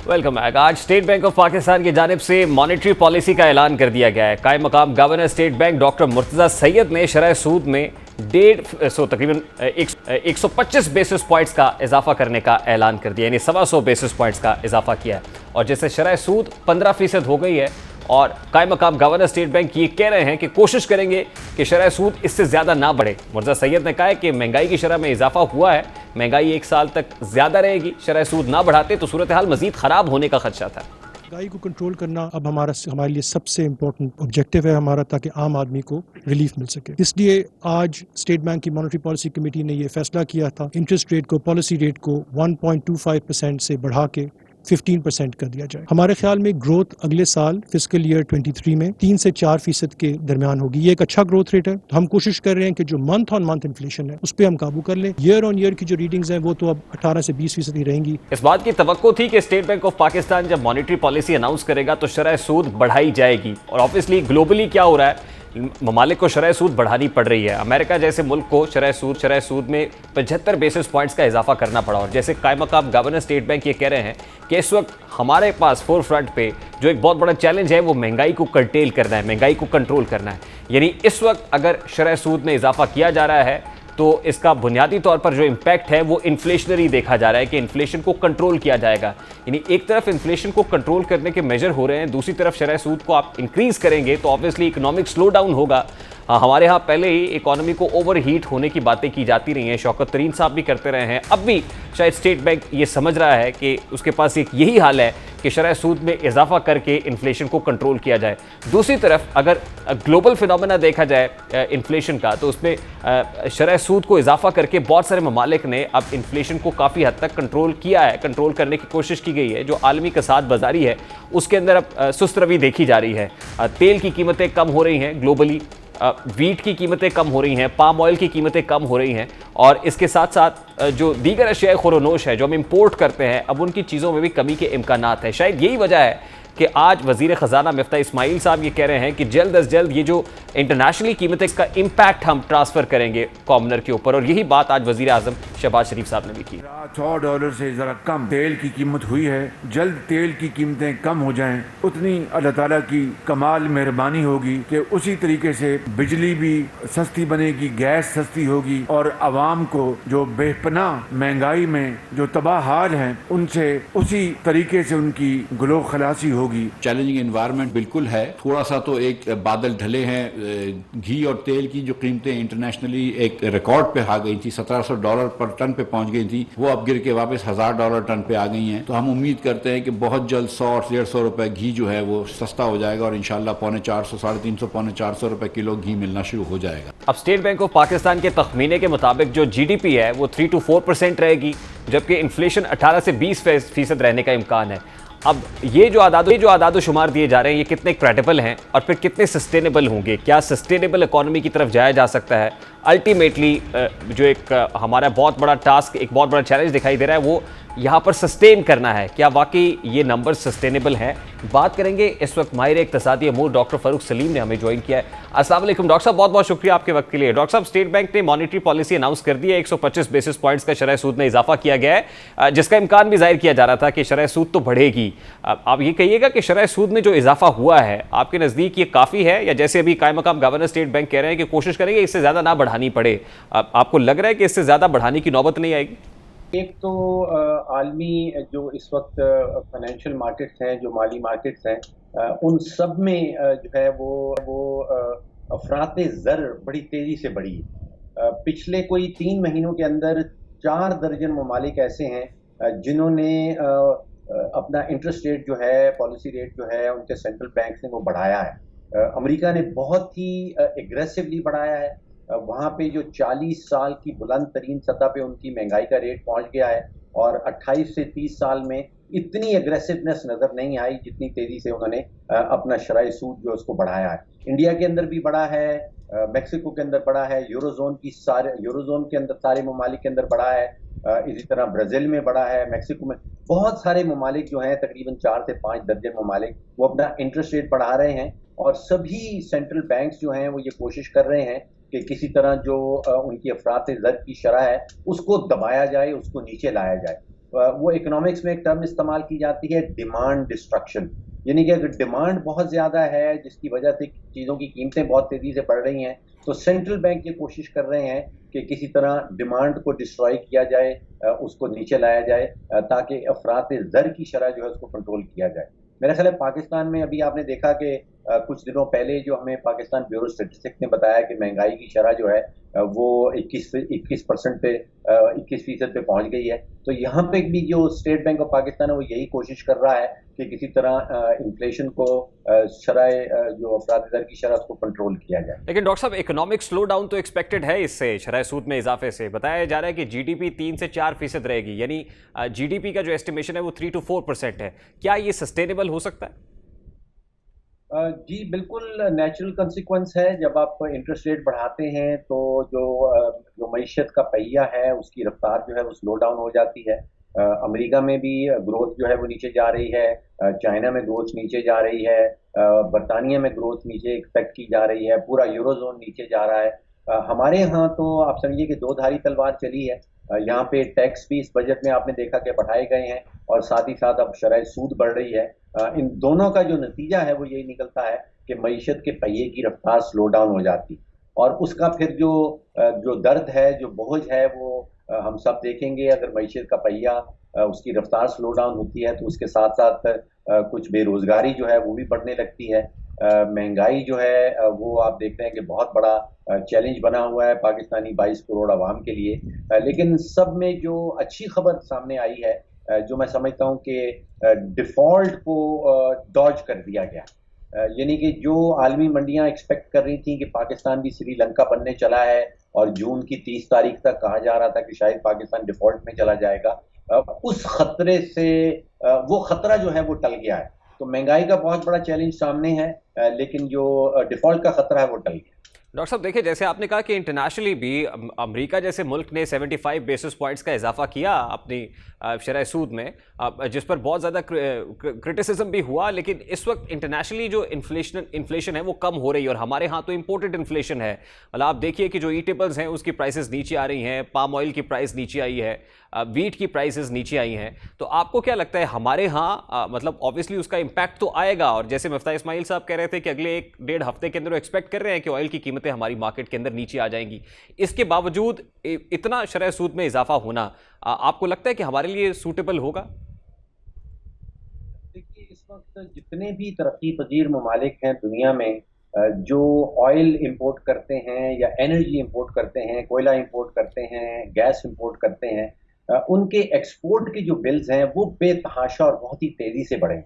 Welcome back. आज स्टेट बैंक ऑफ पाकिस्तान की जानिब से मॉनेटरी पॉलिसी का ऐलान कर दिया गया है। कायम मकाम governor state bank doctor Murtaza Syed ने शरह सूद में तकरीबन 125 बेसिस पॉइंट्स का इजाफा करने का ऐलान कर दिया, यानी 125 बेसिस पॉइंट्स का इजाफा किया है, और जैसे शरह सूद 15% हो गई है, और कायम मकाम गवर्नर स्टेट बैंक ये कह रहे हैं कि कोशिश करेंगे कि शरह सूद इससे ज़्यादा ना बढ़े। मुर्तज़ा सैयद ने कहा है कि महंगाई की शरह में इजाफा हुआ है, महंगाई 1 साल तक ज़्यादा रहेगी, शरह सूद ना बढ़ाते तो सूरत हाल मज़ीद ख़राब होने का खदशा था। महंगाई को कंट्रोल करना अब हमारे लिए सबसे इम्पोर्टेंट ऑब्जेक्टिव है हमारा, ताकि आम आदमी को रिलीफ मिल सके। इसलिए आज स्टेट बैंक की मॉनेटरी पॉलिसी कमेटी ने ये फैसला किया था इंटरेस्ट रेट को, पॉलिसी रेट को 1.25% से बढ़ा के 15% कर दिया जाए। हमारे ख्याल में ग्रोथ अगले साल फिस्कल ईयर 23 में 3 से 4% के दरमियान होगी। ये एक अच्छा ग्रोथ रेट है। तो हम कोशिश कर रहे हैं कि जो मंथ ऑन मंथ इन्फ्लेशन है उस पर हम काबू कर लें। ईयर ऑन ईयर की जो रीडिंग्स हैं वो तो अब 18 से 20% ही रहेंगी। इस बात की तवक्को थी कि स्टेट बैंक ऑफ पाकिस्तान जब मॉनेटरी पॉलिसी अनाउंस करेगा तो शरह सूद बढ़ाई जाएगी, और ऑब्वियसली ग्लोबली क्या हो रहा है, ममालिक को शरह सूद बढ़ानी पड़ रही है। अमेरिका जैसे मुल्क को शरह सूद में 75 बेसिस पॉइंट्स का इजाफा करना पड़ा, और जैसे कायम-मक़ाम गवर्नर स्टेट बैंक ये कह रहे हैं कि इस वक्त हमारे पास फोर फ्रंट पे जो एक बहुत बड़ा चैलेंज है वो महंगाई को कर्टेल करना है, महंगाई को कंट्रोल करना है। यानी इस वक्त अगर शरह सूद में इजाफा किया जा रहा है तो इसका बुनियादी तौर पर जो इम्पैक्ट है वो इन्फ्लेशनरी देखा जा रहा है कि इन्फ्लेशन को कंट्रोल किया जाएगा। यानी एक तरफ इन्फ्लेशन को कंट्रोल करने के मेजर हो रहे हैं, दूसरी तरफ शरह सूद को आप इंक्रीज करेंगे तो ऑब्वियसली इकोनॉमिक स्लो डाउन होगा। हमारे यहाँ पहले ही इकोनॉमी को ओवर हीट होने की बातें की जाती रही हैं, शौकत तरीन साहब भी करते रहे हैं। अब भी शायद स्टेट बैंक ये समझ रहा है कि उसके पास एक यही हाल है कि शरह सूद में इजाफा करके इन्फ्लेशन को कंट्रोल किया जाए। दूसरी तरफ अगर ग्लोबल फिनोमेना देखा जाए इन्फ्लेशन का, तो उसमें शरह सूद को इजाफा करके बहुत सारे ममालिक ने अब इन्फ्लेशन को काफ़ी हद तक कंट्रोल किया है, कंट्रोल करने की कोशिश की गई है। जो आलमी कसाद बाजारी है उसके अंदर अब सुस्त रवी देखी जा रही है। तेल की कीमतें कम हो रही हैं ग्लोबली, वीट की कीमतें कम हो रही हैं, पाम ऑयल की कीमतें कम हो रही हैं, और इसके साथ साथ जो दीगर अशिया खुरोनोश है जो हम इंपोर्ट करते हैं, अब उनकी चीज़ों में भी कमी के इम्कानात हैं। शायद यही वजह है कि आज वज़ीर ख़जाना मिफ्ता इस्माइल साहब ये कह रहे हैं कि जल्द अज जल्द ये जो इंटरनेशनली कीमतें का इम्पैक्ट हम ट्रांसफ़र करेंगे कॉमनर के ऊपर, और यही बात आज वज़ीर आज़म शहबाज शरीफ साहब ने भी की। $100 से ज़रा कम तेल की कीमत हुई है। जल्द तेल की कीमतें कम हो जाएं, उतनी अल्लाह ताला की कमाल मेहरबानी होगी कि उसी तरीके से बिजली भी सस्ती बनेगी, गैस सस्ती होगी, और आवाम को जो बेपनाह महंगाई में जो तबाह हाल हैं उनसे उसी तरीके से उनकी गुलो खलासी होगी। चैलेंजिंग एनवायरनमेंट बिल्कुल है। थोड़ा सा तो एक बादल ढले हैं। घी और तेल की जो कीमतें इंटरनेशनली एक रिकॉर्ड पे आ गई थी, $1700 पर टन पे पहुंच गई थी, वो अब गिर के वापस $1000 टन पे आ गई हैं। तो हम उम्मीद करते हैं कि बहुत जल्द 100 और 150 रुपए घी जो है वो सस्ता हो जाएगा, और इंशाल्लाह 350, 350, 450 रुपए किलो घी मिलना शुरू हो जाएगा। अब स्टेट बैंक ऑफ पाकिस्तान के तखमीने के मुताबिक जो GDP है वो 3 to 4% रहेगी, जबकि इन्फ्लेशन 18 से 20% रहने का इम्कान है। अब ये जो आदाद शुमार दिए जा रहे हैं ये कितने क्रेडिबल हैं और फिर कितने सस्टेनेबल होंगे? क्या सस्टेनेबल इकोनॉमी की तरफ जाया जा सकता है? अल्टीमेटली जो एक हमारा बहुत बड़ा टास्क, एक बहुत बड़ा चैलेंज दिखाई दे रहा है वो यहाँ पर सस्टेन करना है। क्या वाकई ये नंबर सस्टेनेबल हैं? बात करेंगे इस वक्त माहिर इक्तिसादी अमूर डॉक्टर फ़ारूक सलीम ने हमें ज्वाइन किया है। अस्सलाम वालेकुम डॉक्टर साहब, बहुत बहुत शुक्रिया आपके वक्त के लिए। डॉक्टर साहब, स्टेट बैंक ने मॉनेटरी पॉलिसी अनाउंस कर दी है, 125 बेसिस पॉइंट्स का शरह सूद में इजाफा किया गया है, जिसका इम्कान भी जाहिर किया जा रहा था कि शरह सूद तो बढ़ेगी। आप ये कहिएगा कि शरह सूद में जो इजाफा हुआ है आपके नज़दीक ये काफ़ी है, या जैसे अभी कायम मकाम गवर्नर स्टेट बैंक कह रहे हैं कि कोशिश करेंगे इससे ज़्यादा ना बढ़ानी पड़े, आपको लग रहा है कि इससे ज़्यादा बढ़ाने की नौबत नहीं आएगी? एक तो आलमी जो इस वक्त फाइनेंशियल मार्केट्स हैं, जो माली मार्केट्स हैं, उन सब में जो है वो अफराते ज़र बड़ी तेज़ी से बढ़ी है। पिछले कोई 3 महीनों के अंदर 4 दर्जन ममालिक ऐसे हैं जिन्होंने अपना इंटरेस्ट रेट जो है, पॉलिसी रेट जो है उनके सेंट्रल बैंक ने वो बढ़ाया है। अमेरिका ने बहुत ही एग्रेसिवली बढ़ाया है। वहाँ पे जो 40 साल की बुलंद तरीन सतह पे उनकी महंगाई का रेट पहुँच गया है, और 28 से 30 साल में इतनी एग्रेसिवनेस नज़र नहीं आई जितनी तेज़ी से उन्होंने अपना शरह सूद जो उसको बढ़ाया है। इंडिया के अंदर भी बढ़ा है, मैक्सिको के अंदर बढ़ा है, यूरोजोन के अंदर सारे ममालिक के अंदर बढ़ा है, इसी तरह ब्राज़ील में बढ़ा है, मैक्सिको में बहुत सारे ममालिक जो हैं, तकरीबन 4 से 5 दर्जन ममालिक वो अपना इंटरेस्ट रेट बढ़ा रहे हैं। और सभी सेंट्रल बैंक्स जो हैं वो ये कोशिश कर रहे हैं कि किसी तरह जो उनकी अफराते ज़र की शरह है उसको दबाया जाए, उसको नीचे लाया जाए। वो इकोनॉमिक्स में एक टर्म इस्तेमाल की जाती है, डिमांड डिस्ट्रक्शन, यानी कि अगर डिमांड बहुत ज़्यादा है जिसकी वजह से चीज़ों की कीमतें बहुत तेज़ी से बढ़ रही हैं, तो सेंट्रल बैंक ये कोशिश कर रहे हैं कि किसी तरह डिमांड को डिस्ट्रॉय किया जाए, उसको नीचे लाया जाए, ताकि अफराते ज़र की शरह जो है उसको कंट्रोल किया जाए। मेरा ख्याल है पाकिस्तान में अभी आपने देखा कि कुछ दिनों पहले जो हमें पाकिस्तान ब्यूरो स्टैटिस्टिक्स ने बताया कि महंगाई की शरह जो है वो 21% पे 21% पे पहुंच गई है। तो यहाँ पे भी जो स्टेट बैंक ऑफ पाकिस्तान है वो यही कोशिश कर रहा है कि किसी तरह इन्फ्लेशन को जो अफराद दर की शरह उसको कंट्रोल किया जाए। लेकिन डॉक्टर साहब इकोनॉमिक स्लो डाउन तो एक्सपेक्टेड है इससे, शरह सूद में इजाफे से बताया जा रहा है कि जीडीपी 3 से 4% रहेगी, यानी जीडीपी का जो एस्टिमेशन है वो 3 to 4% है। क्या ये सस्टेनेबल हो सकता है? जी बिल्कुल नेचुरल कंसिक्वेंस है। जब आप इंटरेस्ट रेट बढ़ाते हैं तो जो मईशत का पहिया है उसकी रफ्तार जो है वो स्लो डाउन हो जाती है। अमेरिका में भी ग्रोथ जो है वो नीचे जा रही है, चाइना में ग्रोथ नीचे जा रही है, बरतानिया में ग्रोथ नीचे एक्सपेक्ट की जा रही है, पूरा यूरोजोन नीचे जा रहा है। हमारे यहाँ तो आप समझिए कि दो धारी तलवार चली है। यहाँ पे टैक्स भी इस बजट में आपने देखा कि बढ़ाए गए हैं और साथ ही साथ अब शरह सूद बढ़ रही है। इन दोनों का जो नतीजा है वो यही निकलता है कि मईशत के पहिए की रफ्तार स्लो डाउन हो जाती और उसका फिर जो दर्द है, जो बोझ है, वो हम सब देखेंगे। अगर मईशत का पहिया उसकी रफ्तार स्लो डाउन होती है तो उसके साथ साथ कुछ बेरोजगारी जो है वो भी बढ़ने लगती है। महंगाई जो है वो आप देख रहे हैं कि बहुत बड़ा चैलेंज बना हुआ है पाकिस्तानी 22 करोड़ आवाम के लिए। लेकिन सब में जो अच्छी खबर सामने आई है, जो मैं समझता हूं कि डिफॉल्ट को डॉज कर दिया गया, यानी कि जो आलमी मंडियां एक्सपेक्ट कर रही थी कि पाकिस्तान भी श्रीलंका बनने चला है और जून की 30 तारीख तक कहा जा रहा था कि शायद पाकिस्तान डिफॉल्ट में चला जाएगा, उस खतरे से वो खतरा जो है वो टल गया है। तो महंगाई का बहुत बड़ा चैलेंज सामने है, लेकिन जो डिफॉल्ट का खतरा है वो टल गया। डॉक्टर साहब देखिए, जैसे आपने कहा कि इंटरनेशनली भी अमेरिका जैसे मुल्क ने 75 बेसिस पॉइंट्स का इजाफा किया अपनी शरह सूद में, जिस पर बहुत ज़्यादा क्रिटिसिज्म भी हुआ, लेकिन इस वक्त इंटरनेशनली जो इन्फ्लेशन है वो कम हो रही है और हमारे यहाँ तो इम्पोर्टेड इन्फ्लेशन है। मतलब आप देखिए कि जो ईटेबल्स हैं उसकी प्राइसेस नीचे आ रही हैं, पाम ऑयल की प्राइस नीचे आई है, वीट की प्राइसेस नीचे आई हैं। तो आपको क्या लगता है हमारे यहाँ मतलब ऑब्वियसली उसका इम्पैक्ट तो आएगा, और जैसे मुफ्ता इस्माइल साहब कह रहे थे कि अगले 1-1.5 हफ्ते के अंदर वो एक्सपेक्ट कर रहे हैं कि ऑयल की कीमतें हमारी मार्केट के अंदर नीचे आ जाएंगी। इसके बावजूद इतना शरह सूद में इजाफा होना आपको लगता है कि हमारे लिए सूटेबल होगा? देखिए, इस वक्त जितने भी तरक्की पजीर ममालिक हैं दुनिया में जो ऑयल इंपोर्ट करते हैं या एनर्जी इंपोर्ट करते हैं, कोयला इंपोर्ट करते हैं, गैस इंपोर्ट करते हैं, उनके एक्सपोर्ट के जो बिल्स हैं वो बेतहाशा और बहुत ही तेजी से बढ़े।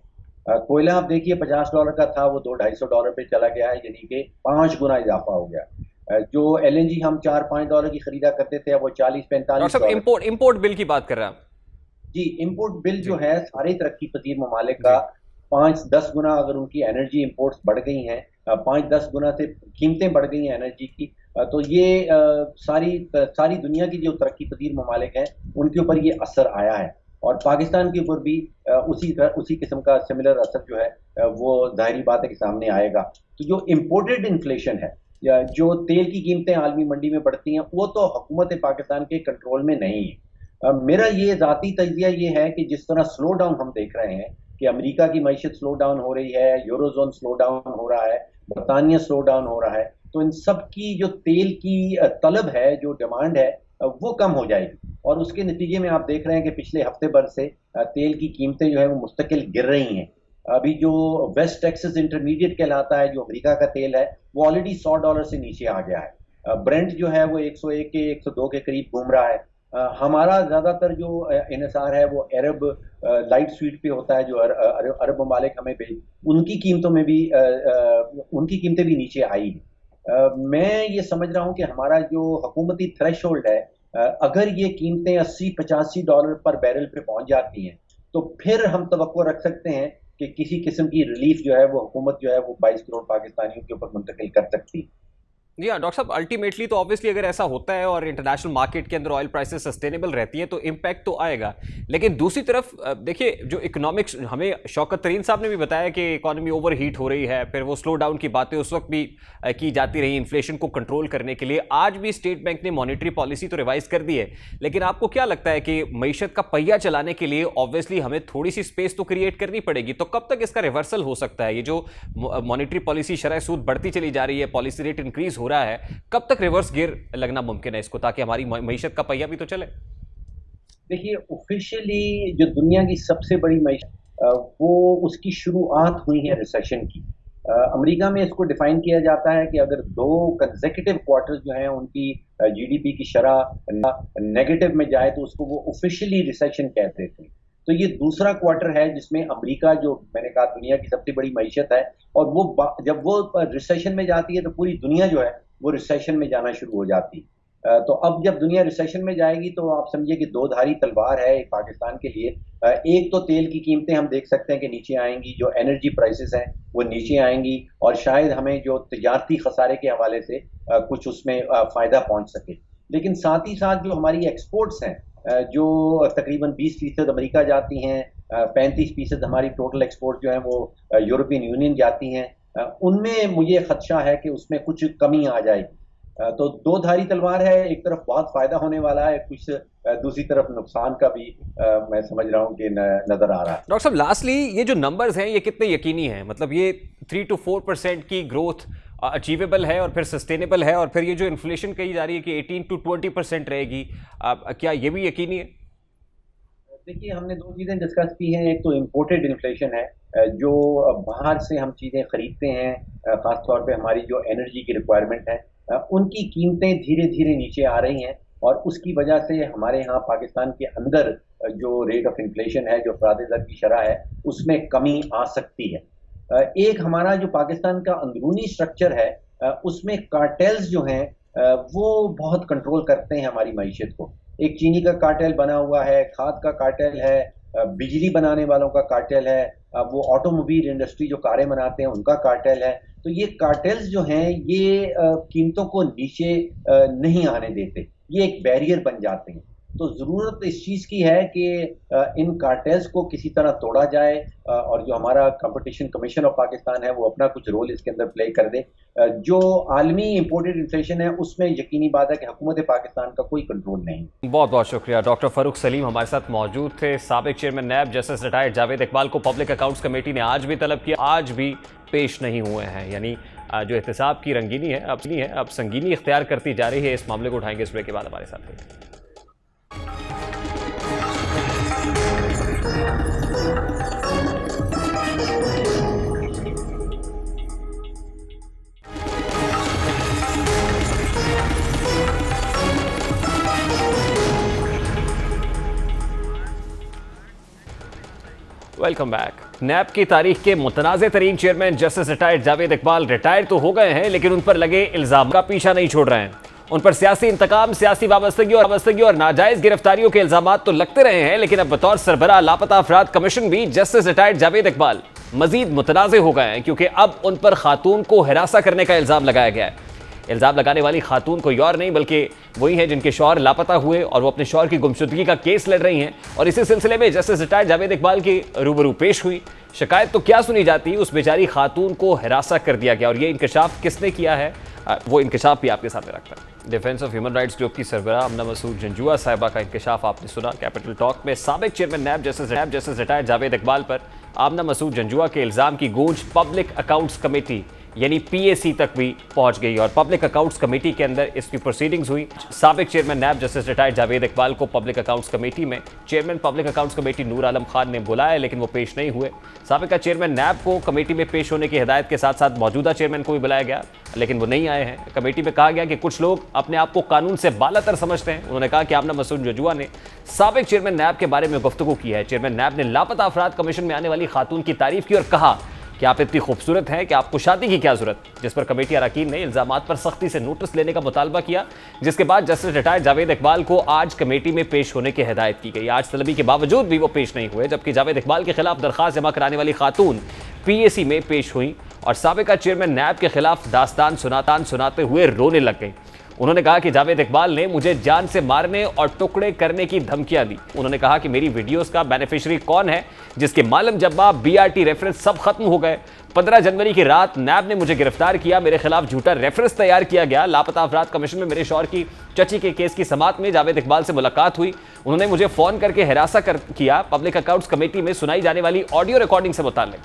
कोयला आप देखिए $50 का था, वो $200-250 पे चला गया है, यानी कि 5 गुना इजाफा हो गया। जो LNG हम $4-5 की खरीदा करते थे वो $40-45। इंपोर्ट बिल की बात कर रहे हैं जी, इंपोर्ट बिल जो है सारे तरक्की पजीर ममालिक का 5-10 गुना, अगर उनकी एनर्जी इंपोर्ट्स बढ़ गई हैं, 5-10 गुना से कीमतें बढ़ गई हैं एनर्जी की, तो ये सारी दुनिया की जो तरक्की पजीर ममालिक हैं उनके ऊपर ये असर आया है और पाकिस्तान के ऊपर भी उसी किस्म का सिमिलर असर जो है वो जाहिर बात है कि सामने आएगा। तो जो इम्पोर्टेड इन्फ्लेशन है या जो तेल की कीमतें आलमी मंडी में बढ़ती हैं वो तो हुकूमत पाकिस्तान के कंट्रोल में नहीं है। मेरा ये ज़ाती तजिया ये है कि जिस तरह स्लो डाउन हम देख रहे हैं कि अमेरिका की मईशत स्लो डाउन हो रही है, यूरोजोन स्लो डाउन हो रहा है, बरतानिया स्लो डाउन हो रहा है, तो इन सब की जो तेल की तलब है, जो डिमांड है, वो कम हो जाएगी और उसके नतीजे में आप देख रहे हैं कि पिछले हफ्ते भर से तेल की कीमतें जो है वो मुस्तकिल गिर रही हैं। अभी जो वेस्ट टेक्सास इंटरमीडिएट कहलाता है, जो अमेरिका का तेल है, वो ऑलरेडी $100 से नीचे आ गया है। ब्रेंट जो है वो 101 के 102 के करीब घूम रहा है। हमारा ज़्यादातर जो इन्हिसार है वो अरब लाइट स्वीट पे होता है, जो अरब ममालिक हमें उनकी कीमतें भी नीचे आई हैं। मैं ये समझ रहा हूँ कि हमारा जो हुकूमती थ्रेशोल्ड है, अगर ये कीमतें $80-85 पर बैरल पे पहुंच जाती हैं तो फिर हम तवक्को रख सकते हैं कि किसी किस्म की रिलीफ जो है वो हुकूमत जो है वो 22 करोड़ पाकिस्तानियों के ऊपर मुंतकिल कर सकती है। जी हाँ डॉक्टर साहब, अल्टीमेटली तो ऑब्वियसली अगर ऐसा होता है और इंटरनेशनल मार्केट के अंदर ऑयल प्राइसेस सस्टेनेबल रहती हैं तो इम्पैक्ट तो आएगा, लेकिन दूसरी तरफ देखिए जो इकोनॉमिक्स, हमें शौकत तरीन साहब ने भी बताया कि इकोनॉमी ओवर हीट हो रही है, फिर वो स्लो डाउन की बातें उस वक्त भी की जाती रही इन्फ्लेशन को कंट्रोल करने के लिए। आज भी स्टेट बैंक ने मॉनेटरी पॉलिसी तो रिवाइज कर दी है, लेकिन आपको क्या लगता है कि मईशत का पहिया चलाने के लिए ऑब्वियसली हमें थोड़ी सी स्पेस तो क्रिएट करनी पड़ेगी, तो कब तक इसका रिवर्सल हो सकता है? ये जो मॉनेटरी पॉलिसी शरह सूद बढ़ती चली जा रही है, पॉलिसी रेट इंक्रीज हो रहा है, कब तक रिवर्स गियर लगना मुमकिन है इसको, ताकि हमारी मईशत का पहिया भी तो चले? देखिए, ऑफिशियली जो दुनिया की सबसे बड़ी मईशत वो उसकी शुरुआत हुई है रिसेशन की। अमेरिका में इसको डिफाइन किया जाता है कि अगर 2 कंसेक्यूटिव क्वार्टर्स जो हैं उनकी जीडीपी की शरह नेगेटिव में जाए तो उसको वो ऑफिशियली रिसेशन कहते थे। तो ये दूसरा क्वार्टर है जिसमें अमेरिका, जो मैंने कहा दुनिया की सबसे बड़ी मईशत है, और वो जब वो रिसेशन में जाती है तो पूरी दुनिया जो है वो रिसेशन में जाना शुरू हो जाती है। तो अब जब दुनिया रिसेशन में जाएगी तो आप समझिए कि दो धारी तलवार है पाकिस्तान के लिए। एक तो तेल की कीमतें हम देख सकते हैं कि नीचे आएंगी, जो एनर्जी प्राइसेस हैं वो नीचे आएंगी, और शायद हमें जो तजारती खसारे के हवाले से कुछ उसमें फ़ायदा पहुंच सके। लेकिन साथ ही साथ जो हमारी एक्सपोर्ट्स हैं, जो तकरीबन 20% अमेरिका जाती हैं, 35% हमारी टोटल एक्सपोर्ट जो है वो यूरोपियन यूनियन जाती हैं, उनमें मुझे खदशा है कि उसमें कुछ कमी आ जाएगी। तो दो धारी तलवार है, एक तरफ बहुत फायदा होने वाला है, कुछ दूसरी तरफ नुकसान का भी मैं समझ रहा हूँ कि नजर आ रहा है। डॉक्टर साहब, लास्टली ये जो नंबर्स हैं ये कितने यकीनी हैं? मतलब ये 3 to 4% की ग्रोथ अचीवेबल है और फिर सस्टेनेबल है, और फिर ये जो इन्फ्लेशन कही जा रही है कि 18 to 20% रहेगी, क्या ये भी यकीनी है? देखिए, हमने दो चीज़ें डिस्कस की हैं। एक तो इम्पोर्टेड इन्फ्लेशन है, जो बाहर से हम चीज़ें खरीदते हैं, ख़ासतौर पे हमारी जो एनर्जी की रिक्वायरमेंट है, उनकी कीमतें धीरे धीरे नीचे आ रही हैं, और उसकी वजह से हमारे यहाँ पाकिस्तान के अंदर जो रेट ऑफ इन्फ्लेशन है, जो अफराद ज़र की शरह है, उसमें कमी आ सकती है। एक हमारा जो पाकिस्तान का अंदरूनी स्ट्रक्चर है, उसमें कार्टेल्स जो हैं वो बहुत कंट्रोल करते हैं हमारी मईशत को। एक चीनी का कार्टेल बना हुआ है, खाद का कार्टेल है, बिजली बनाने वालों का कार्टेल है, वो ऑटोमोबाइल इंडस्ट्री जो कारें बनाते हैं उनका कार्टेल है। तो ये कार्टेल्स जो हैं ये कीमतों को नीचे नहीं आने देते, ये एक बैरियर बन जाते हैं। तो ज़रूरत इस चीज़ की है कि इन कार्टेल्स को किसी तरह तोड़ा जाए, और जो हमारा कंपटीशन कमीशन ऑफ पाकिस्तान है वो अपना कुछ रोल इसके अंदर प्ले कर दे। जो आलमी इंपोर्टेड इन्फ्लेशन है उसमें यकीनी बात है कि हुकूमत पाकिस्तान का कोई कंट्रोल नहीं। बहुत बहुत शुक्रिया। डॉक्टर फ़ारूक सलीम हमारे साथ मौजूद थे। साबिक chairman NAB justice retired Javed Iqbal को पब्लिक अकाउंट्स कमेटी ने आज भी तलब किया, आज भी पेश नहीं हुए हैं। यानी जो एहतसाब की रंगीनी है अब संगीनी इख्तियार करती जा रही है। इस मामले को उठाएंगे इस ब्रेक के बाद हमारे साथ। Welcome back. नैब की तारीख के मुतनाज़े तरीन chairman justice retired Javed Iqbal retire तो हो गए हैं, लेकिन उन पर लगे इल्जाम का पीछा नहीं छोड़ रहे हैं। उन पर सियासी इंतकाम, सियासी वाबस्तगी और नाजायज गिरफ्तारियों के इल्जाम तो लगते रहे हैं, लेकिन अब बतौर सरबराह लापता अफराद कमीशन भी जस्टिस रिटायर्ड जावेद इकबाल मजीद मुतनाज़े हो गए हैं, क्योंकि अब उन पर खातून को हिरासा करने का इल्जाम लगाया गया है। इल्जाम लगाने वाली खातून कोई और नहीं बल्कि वही हैं जिनके शौहर लापता हुए और वो अपने शौहर की गुमशुदगी का केस लड़ रही हैं। और इसी सिलसिले में जस्टिस रिटायर्ड जावेद इकबाल की रूबरू पेश हुई। शिकायत तो क्या सुनी जाती, उस बेचारी खातून को हिरासा कर दिया गया, और ये इंकशाफ किसने किया है वो इंकशाफ भी आपके सामने रखता है। Defence of human rights group की सरबराह आमना मसूद जंजुआ साहिबा का इंकशाफ आपने सुना। कैपिटल टॉक में साबिक chairman NAB justice retired Javed Iqbal पर आमना मसूद जंजुआ के इल्जाम की गूंज पब्लिक अकाउंट्स कमेटी यानी PAC तक भी पहुंच गई, और पब्लिक अकाउंट्स कमेटी के अंदर इसकी प्रोसीडिंग्स हुई। साबिक chairman NAB justice retired Javed Iqbal को पब्लिक अकाउंट्स कमेटी में chairman public accounts committee Noor Alam Khan ने बुलाया, लेकिन वो पेश नहीं हुए। साबिका चेयरमैन नैब को कमेटी में पेश होने की हिदायत के साथ साथ मौजूदा चेयरमैन को भी बुलाया गया, लेकिन वो नहीं आए हैं। कमेटी में कहा गया कि कुछ लोग अपने आप को कानून से बालातर समझते हैं। उन्होंने कहा कि आमना मसूद जंजुआ ने साबिक चेयरमैन नैब के बारे में गुफ्तगू की है। चेयरमैन नैब ने लापता अफराद कमीशन में आने वाली खातून की तारीफ की और कहा कि आप इतनी खूबसूरत हैं कि आपको शादी की क्या जरूरत, जिस पर कमेटी अरकान ने इल्जामात पर सख्ती से नोटिस लेने का मुतालबा किया, जिसके बाद जस्टिस रिटायर्ड जावेद इकबाल को आज कमेटी में पेश होने की हिदायत की गई। आज तलबी के बावजूद भी वो पेश नहीं हुए, जबकि जावेद इकबाल के खिलाफ दरखास्त जमा कराने वाली खातून PAC में पेश हुई और साबिका चेयरमैन नैब के खिलाफ दास्तान सुनाते हुए रोने लग गई। उन्होंने कहा कि जावेद इकबाल ने मुझे जान से मारने और टुकड़े करने की धमकियां दी। उन्होंने कहा कि मेरी वीडियोस का बेनिफिशियरी कौन है, जिसके मालम जब्बा BRT रेफरेंस सब खत्म हो गए। 15 जनवरी की रात नैब ने मुझे गिरफ्तार किया, मेरे खिलाफ झूठा रेफरेंस तैयार किया गया। लापता अफराद कमीशन में मेरे शौहर की चची के केस की समाअत में जावेद इकबाल से मुलाकात हुई। उन्होंने मुझे फोन करके हिरासा किया। पब्लिक अकाउंट्स कमेटी में सुनाई जाने वाली ऑडियो रिकॉर्डिंग से मुताल्लिक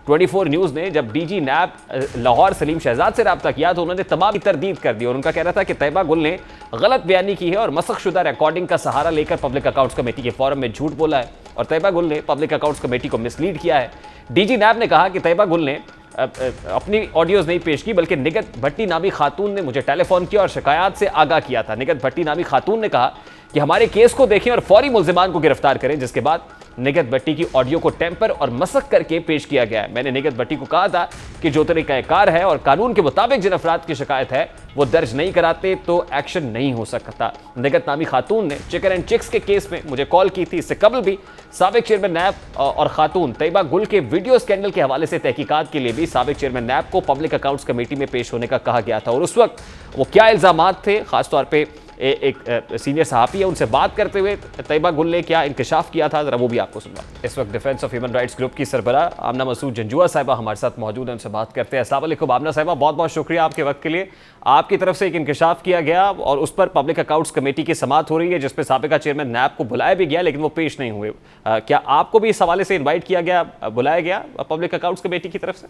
24 न्यूज़ ने जब DG नैब लाहौर सलीम शहजाद से रब्ता किया तो उन्होंने तमाम तरदीद कर दी और उनका कहना था कि तैयबा गुल ने गलत बयानी की है और मसखशुदा रिकॉर्डिंग का सहारा लेकर पब्लिक अकाउंट्स कमेटी के फोरम में झूठ बोला है और तैयबा गुल ने पब्लिक अकाउंट्स कमेटी को मिसलीड किया है। DG नैब ने कहा कि तैयबा गुल ने अपनी ऑडियोज़ नहीं पेश की, बल्कि निगत भट्टी नामी खातून ने मुझे टेलीफोन किया और शिकायत से आगाह किया था। निगत भट्टी नामी खातून ने कहा कि हमारे केस को देखें और फौरी मुल्जिमान को गिरफ्तार करें, जिसके बाद निगहत भट्टी की ऑडियो को टेम्पर और मसक करके पेश किया गया है। मैंने निगहत भट्टी को कहा था कि जो तरीकाकार है और कानून के मुताबिक जिन अफराद की शिकायत है वो दर्ज नहीं कराते तो एक्शन नहीं हो सकता। निगहत नामी खातून ने चिकन एंड चिक्स के केस में मुझे कॉल की थी। इससे कबल भी साबिक चेयरमैन नैब और खातून तैयबा गुल के वीडियो स्कैंडल के हवाले से तहकीकात के लिए भी साबिक चेयरमैन नैब को पब्लिक अकाउंट्स कमेटी में पेश होने का कहा गया था। और उस वक्त वो क्या इल्जामात थे, खासतौर पर एक सीनियर सहाफ़ी है, उनसे बात करते हुए तैयबा गुल ने क्या इंकशाफ किया था, जरा वो भी आपको सुनवा। इस वक्त defence of human rights group की सरबराह आमना मसूद जंजुआ साहिबा हमारे साथ मौजूद हैं, उनसे बात करते हैं। अस्सलाम वालेकुम आमना साहिबा, बहुत बहुत शुक्रिया आपके वक्त के लिए। आपकी तरफ से एक इंकशाफ किया गया और उस पर पब्लिक अकाउंट्स कमेटी की समाअत हो रही है, जिसपे साबिका चेयरमैन नैब को बुलाया भी गया लेकिन वो पेश नहीं हुए। क्या आपको भी इस हवाले से इन्वाइट किया गया, बुलाया गया पब्लिक अकाउंट्स कमेटी की तरफ से?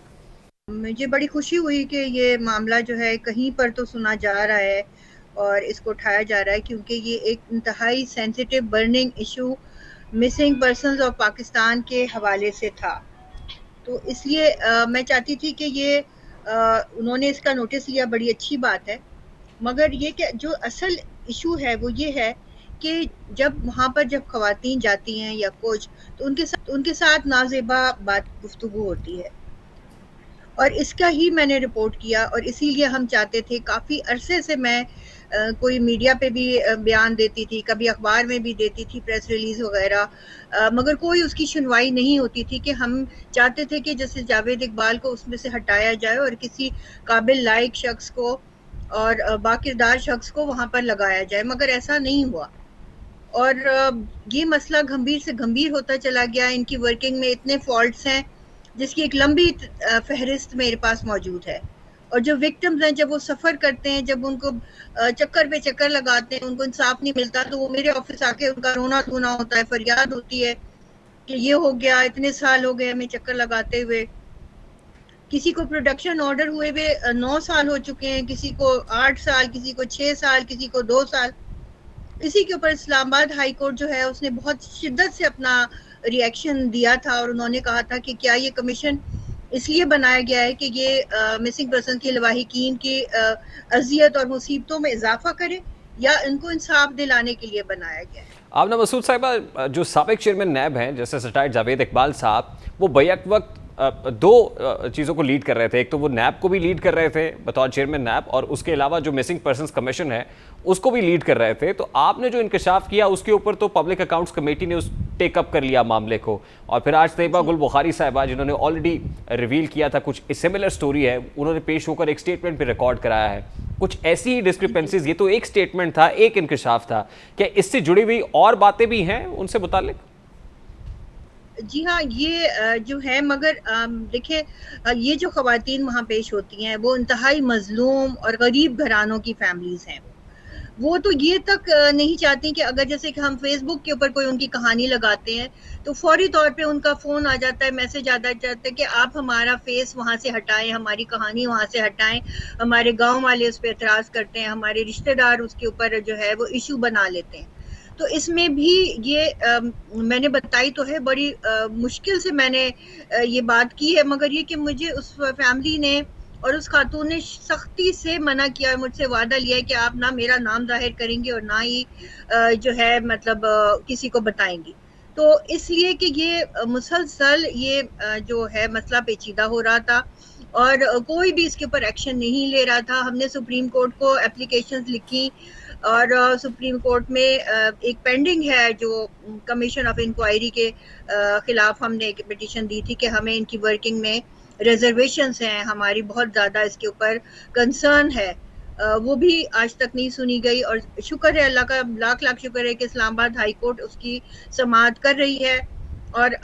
मुझे बड़ी खुशी हुई कि ये मामला जो है कहीं पर तो सुना जा रहा है और इसको उठाया जा रहा है, क्योंकि ये एक इंतहाई sensitive burning issue missing persons of Pakistan के हवाले से था। तो इसलिए मैं चाहती थी कि ये उन्होंने इसका नोटिस लिया, बड़ी अच्छी बात है। मगर ये कि जो असल इशू है वो ये है कि जब वहाँ पर जब ख़वातीन जाती हैं या कुछ, तो उनके साथ नाज़ेबा बात गुफ्तगू होती है और इसका ही मैंने रिपोर्ट किया। और इसीलिए हम चाहते थे, काफ़ी अरसे से मैं कोई मीडिया पे भी बयान देती थी, कभी अखबार में भी देती थी, प्रेस रिलीज़ वगैरह, मगर कोई उसकी सुनवाई नहीं होती थी। कि हम चाहते थे कि जैसे जावेद इकबाल को उसमें से हटाया जाए और किसी काबिल लायक शख्स को और बाकिरदार शख्स को वहाँ पर लगाया जाए, मगर ऐसा नहीं हुआ। और ये मसला गंभीर से गंभीर होता चला गया। इनकी वर्किंग में इतने फॉल्ट्स हैं जिसकी एक लंबी फहरिस्त मेरे पास मौजूद है। और जो विक्टिम्स हैं, जब वो सफ़र करते हैं, जब उनको चक्कर पे चक्कर लगाते हैं, उनको इंसाफ नहीं मिलता, तो वो मेरे ऑफिस आके उनका रोना धोना होता है, फरियाद होती है कि ये हो गया, इतने साल हो गए हमें चक्कर लगाते हुए। किसी को प्रोडक्शन ऑर्डर हुए हुए 9 साल हो चुके हैं, किसी को 8 साल, किसी को 6 साल, किसी को 2 साल। इसी के ऊपर इस्लामाबाद हाई कोर्ट जो है उसने बहुत शिद्दत से अपना रिएक्शन दिया था और उन्होंने कहा था कि क्या ये कमीशन इसलिए बनाया गया है कि ये मिसिंग पर्सन के लवाहिकीन की अजियत और मुसीबतों में इजाफा करे, या इनको इंसाफ दिलाने के लिए बनाया गया है। आमना मसूद साहिबा, जो साबिक चेयरमैन नैब हैं जैसे रिटायर्ड जावेद इकबाल साहब, वो बैक वक्त 2 चीज़ों को लीड कर रहे थे। एक तो वो नैब को भी लीड कर रहे थे बतौर चेयरमैन नैब, और उसके अलावा जो मिसिंग पर्सन्स कमीशन है उसको भी लीड कर रहे थे। तो आपने जो इंकशाफ किया उसके ऊपर तो पब्लिक अकाउंट्स कमेटी ने उस टेकअप कर लिया मामले को, और फिर आज तैयबा गुल बुखारी साहिबा जिन्होंने ऑलरेडी रिवील किया था कुछ सिमिलर स्टोरी है, उन्होंने पेश होकर एक स्टेटमेंट भी रिकॉर्ड कराया है। कुछ ऐसी ही डिस्क्रिपेंसीज, ये तो एक स्टेटमेंट था, एक इंकशाफ था, क्या इससे जुड़ी हुई और बातें भी हैं उनसे मुतालिक? जी हाँ, ये जो है, मगर देखिए, ये जो ख़वातीन वहाँ पेश होती हैं वो इंतहाई मजलूम और गरीब घरानों की फैमिलीज़ हैं। वो तो ये तक नहीं चाहती कि अगर जैसे कि हम फेसबुक के ऊपर कोई उनकी कहानी लगाते हैं तो फौरी तौर पे उनका फ़ोन आ जाता है, मैसेज आ जाता है कि आप हमारा फेस वहाँ से हटाएं, हमारी कहानी वहाँ से हटाएं। हमारे गांव वाले उस पर एतराज़ करते हैं, हमारे रिश्तेदार उसके ऊपर जो है वो इशू बना लेते हैं। तो इसमें भी ये मैंने बताई तो है, बड़ी मुश्किल से मैंने ये बात की है, मगर ये कि मुझे उस फैमिली ने और उस खातून ने सख्ती से मना किया, मुझसे वादा लिया है कि आप ना मेरा नाम जाहिर करेंगे और ना ही जो है मतलब किसी को बताएंगी। तो इसलिए कि ये मुसलसल ये जो है मसला पेचीदा हो रहा था और कोई भी इसके ऊपर एक्शन नहीं ले रहा था। हमने सुप्रीम कोर्ट को एप्लीकेशंस लिखी और सुप्रीम कोर्ट में एक पेंडिंग है जो कमीशन ऑफ इंक्वायरी के खिलाफ हमने एक पिटीशन दी थी कि हमें इनकी वर्किंग में रिजर्वेशंस हैं, हमारी बहुत ज़्यादा इसके ऊपर कंसर्न है, वो भी आज तक नहीं सुनी गई। और शुक्र है, अल्लाह का लाख लाख शुक्र है कि इस्लामाबाद हाई कोर्ट उसकी समाअत कर रही है। और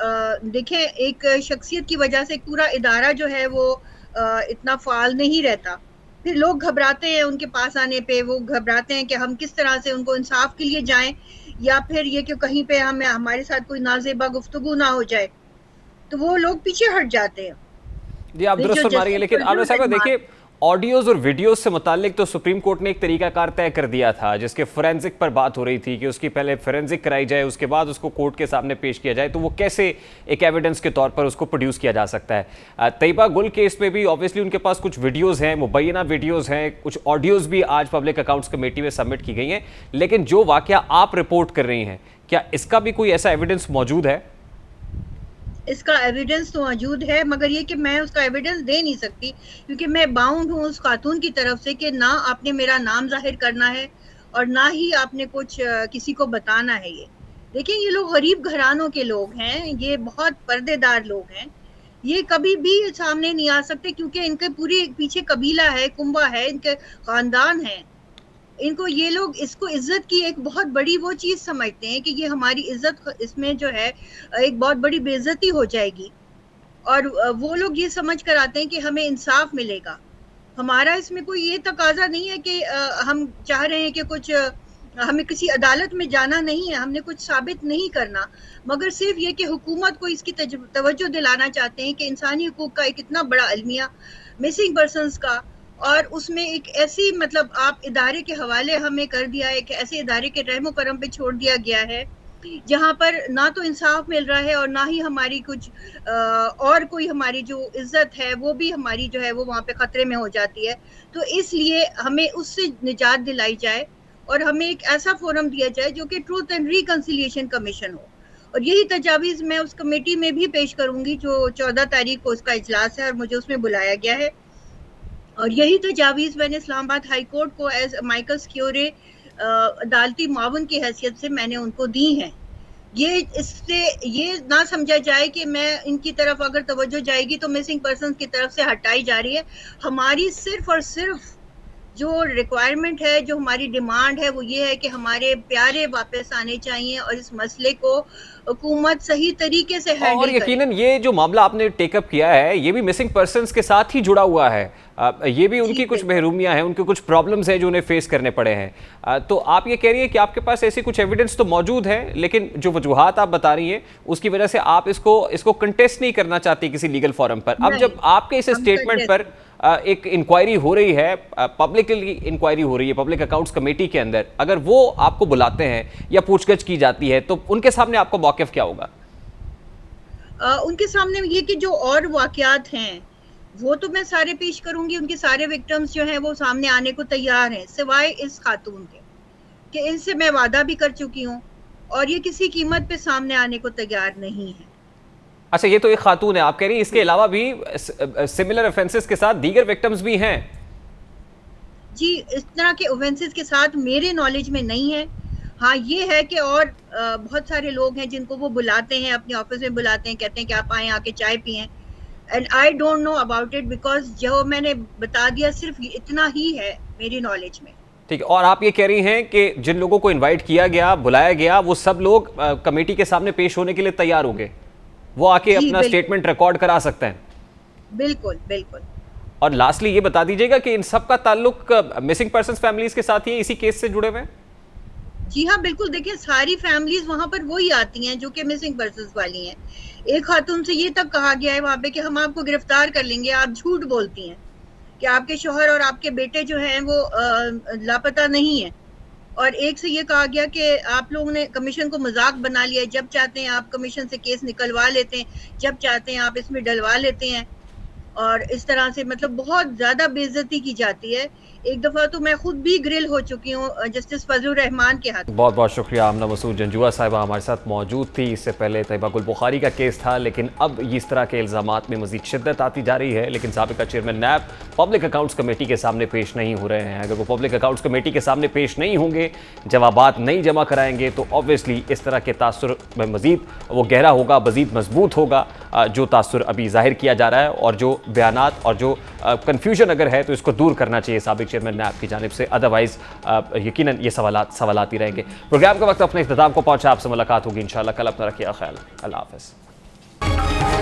देखें, एक शख्सियत की वजह से पूरा इदारा जो है वो इतना फाल नहीं रहता। फिर लोग घबराते हैं उनके पास आने पे, वो घबराते हैं कि हम किस तरह से उनको इंसाफ के लिए जाएं, या फिर ये कि कहीं पे हमारे साथ कोई नाजेबा गुफ्तगू ना हो जाए, तो वो लोग पीछे हट जाते हैं। जी, आप दुरुस्त फरमा रही हैं, लेकिन आमना साहिबा देखिए, ऑडियोज़ और वीडियोज़ से मुतालिक तो सुप्रीम कोर्ट ने एक तरीकाकार तय कर दिया था, जिसके फोरेंसिक पर बात हो रही थी कि उसकी पहले फोरेंसिक कराई जाए, उसके बाद उसको कोर्ट के सामने पेश किया जाए, तो वो कैसे एक एविडेंस के तौर पर उसको प्रोड्यूस किया जा सकता है। तैयबा गुल केस में भी ऑब्वियसली उनके पास कुछ वीडियोज़ हैं, मुबैना वीडियोज़ हैं, कुछ ऑडियोज़ भी आज पब्लिक अकाउंट्स कमेटी में सबमिट की गई हैं, लेकिन जो वाक़या आप रिपोर्ट कर रही हैं, क्या इसका भी कोई ऐसा एविडेंस मौजूद है? इसका एविडेंस तो मौजूद है, मगर ये कि मैं उसका एविडेंस दे नहीं सकती क्योंकि मैं बाउंड हूँ उस खातून की तरफ से कि ना आपने मेरा नाम जाहिर करना है और ना ही आपने कुछ किसी को बताना है। ये देखिए, ये लोग गरीब घरानों के लोग हैं, ये बहुत पर्देदार लोग हैं, ये कभी भी सामने नहीं आ सकते क्योंकि इनके पूरे पीछे कबीला है, कुंबा है, इनके खानदान है। इनको ये लोग इसको इज्जत की एक बहुत बड़ी वो चीज समझते हैं कि ये हमारी इज्जत, इसमें जो है एक बहुत बड़ी बेइज्जती हो जाएगी, और वो लोग ये समझ कर आते हैं कि हमें इंसाफ मिलेगा। हमारा इसमें कोई ये तकाजा नहीं है कि हम चाह रहे हैं कि कुछ हमें किसी अदालत में जाना नहीं है, हमने कुछ साबित नहीं करना, मगर सिर्फ ये कि हुकूमत को इसकी तवज्जो दिलाना चाहते हैं कि इंसानी हुकूक का एक इतना बड़ा अलमिया मिसिंग पर्सन्स का, और उसमें एक ऐसी मतलब आप इदारे के हवाले हमें कर दिया है कि ऐसे इदारे के रहमो करम पे छोड़ दिया गया है जहाँ पर ना तो इंसाफ मिल रहा है और ना ही हमारी कुछ और कोई हमारी जो इज्जत है वो भी हमारी जो है वो वहाँ पे खतरे में हो जाती है। तो इसलिए हमें उससे निजात दिलाई जाए और हमें एक ऐसा फोरम दिया जाए जो कि ट्रूथ एंड रिकंसिलिएशन कमीशन हो, और यही तजावीज़ मैं उस कमेटी में भी पेश करूंगी जो 14 तारीख को उसका इजलास है और मुझे उसमें बुलाया गया है। और यही तजावीज़ मैंने इस्लामाबाद हाई कोर्ट को एज माइकल स्क्योरे अदालती मावन की हैसियत से मैंने उनको दी हैं। ये इससे ये ना समझा जाए कि मैं इनकी तरफ अगर तवज्जो जाएगी तो मिसिंग पर्सन की तरफ से हटाई जा रही है। हमारी सिर्फ और सिर्फ जो रिक्वायरमेंट है, जो हमारी डिमांड है, वो ये है कि हमारे प्यारे वापस आने चाहिए और इस मसले को हुकूमत सही तरीके से हैंडल और यकीनन ये जो मामला आपने टेकअप किया है ये भी मिसिंग पर्सन्स के साथ ही जुड़ा हुआ है। ये भी उनकी कुछ महरूमियाँ हैं, उनके कुछ प्रॉब्लम्स हैं जो उन्हें फेस करने पड़े हैं। तो आप ये कह रही हैं कि आपके पास ऐसी कुछ एविडेंस तो मौजूद है, लेकिन जो वजूहात आप बता रही हैं उसकी वजह से आप इसको कंटेस्ट नहीं करना चाहती किसी लीगल फोरम पर। अब जब आपके इस स्टेटमेंट पर एक इंक्वायरी हो रही है, पब्लिकली इंक्वायरी हो रही है पब्लिक अकाउंट्स कमेटी के अंदर, अगर वो आपको बुलाते हैं या पूछगछ की जाती है तो उनके सामने आपका मौक़िफ़ क्या होगा? उनके सामने ये कि जो और वाक़यात हैं वो तो मैं सारे पेश करूंगी, उनके सारे विक्टिम्स जो हैं वो सामने आने को तैयार हैं, सिवाय इस खातून के कि इनसे मैं वादा भी कर चुकी हूँ और ये किसी कीमत पे सामने आने को तैयार नहीं है। अच्छा, ये तो एक खातून है, आप कह रही हैं इसके अलावा भी सिमिलर ऑफेंसेस के साथ दीगर विक्टिम्स भी हैं? जी, इस तरह के ऑफेंसेस के साथ मेरे नॉलेज में नहीं है। हाँ, ये है कि और बहुत सारे लोग हैं जिनको वो बुलाते हैं, अपने ऑफिस में बुलाते हैं, कहते हैं कि आप आएँ, आके चाय पिएं, and I don't know about it because जो मैंने बता दिया सिर्फ इतना ही है मेरी नॉलेज में। ठीक है, और आप ये कह रही हैं कि जिन लोगों को इनवाइट किया गया, बुलाया गया, वो सब लोग कमेटी के सामने पेश होने के लिए तैयार होंगे, वो आके अपना स्टेटमेंट रिकॉर्ड करा सकते हैं? बिल्कुल बिल्कुल। और लास्टली ये बता दीजिएगा कि इन सब का ताल्लुक मिसिंग पर्सन्स फैमिलीज के साथ ही है, इसी केस से जुड़े हुए हैं? जी हाँ, बिल्कुल। देखिए, सारी फैमिलीज वहाँ पर वही आती हैं जो कि मिसिंग पर्सन्स वाली हैं। एक खातून से ये तक कहा गया है वहाँ पे कि हम आपको गिरफ्तार कर लेंगे, आप झूठ बोलती हैं कि आपके शोहर और आपके बेटे जो हैं वो लापता नहीं है। और एक से ये कहा गया कि आप लोगों ने कमीशन को मजाक बना लिया है, जब चाहते हैं आप कमीशन से केस निकलवा लेते हैं, जब चाहते हैं आप इसमें डलवा लेते हैं, और इस तरह से मतलब बहुत ज़्यादा बेइज्जती की जाती है। एक दफ़ा तो मैं खुद भी ग्रिल हो चुकी हूँ जस्टिस फजलुर रहमान के हाथ। बहुत बहुत शुक्रिया। आमना मसूद जंजुआ साहिबा हमारे साथ मौजूद थी। इससे पहले तैयबा गुल बुखारी का केस था, लेकिन अब इस तरह के इल्ज़ामात में मज़ीद शिद्दत आती जा रही है। लेकिन साबिका चेयरमैन नैब पब्लिक अकाउंट्स कमेटी के सामने पेश नहीं हो रहे हैं। अगर वो पब्लिक अकाउंट्स कमेटी के सामने पेश नहीं होंगे, जवाबात नहीं जमा कराएंगे, तो ऑब्वियसली इस तरह के तासुर में मज़ीद वो गहरा होगा, मज़ीद मजबूत होगा जो तासुर अभी जाहिर किया जा रहा है। और जो बयानात और जो कन्फ्यूजन अगर है तो इसको दूर करना चाहिए साबिक चेयरमैन नैब की जानिब से, अदरवाइज यकीनन ये सवालात ही रहेंगे। प्रोग्राम का वक्त अपने इख्तिताम को पहुंचा, आपसे मुलाकात होगी इंशाल्लाह कल। अपना रखिए ख्याल। अल्लाह हाफ़िज़।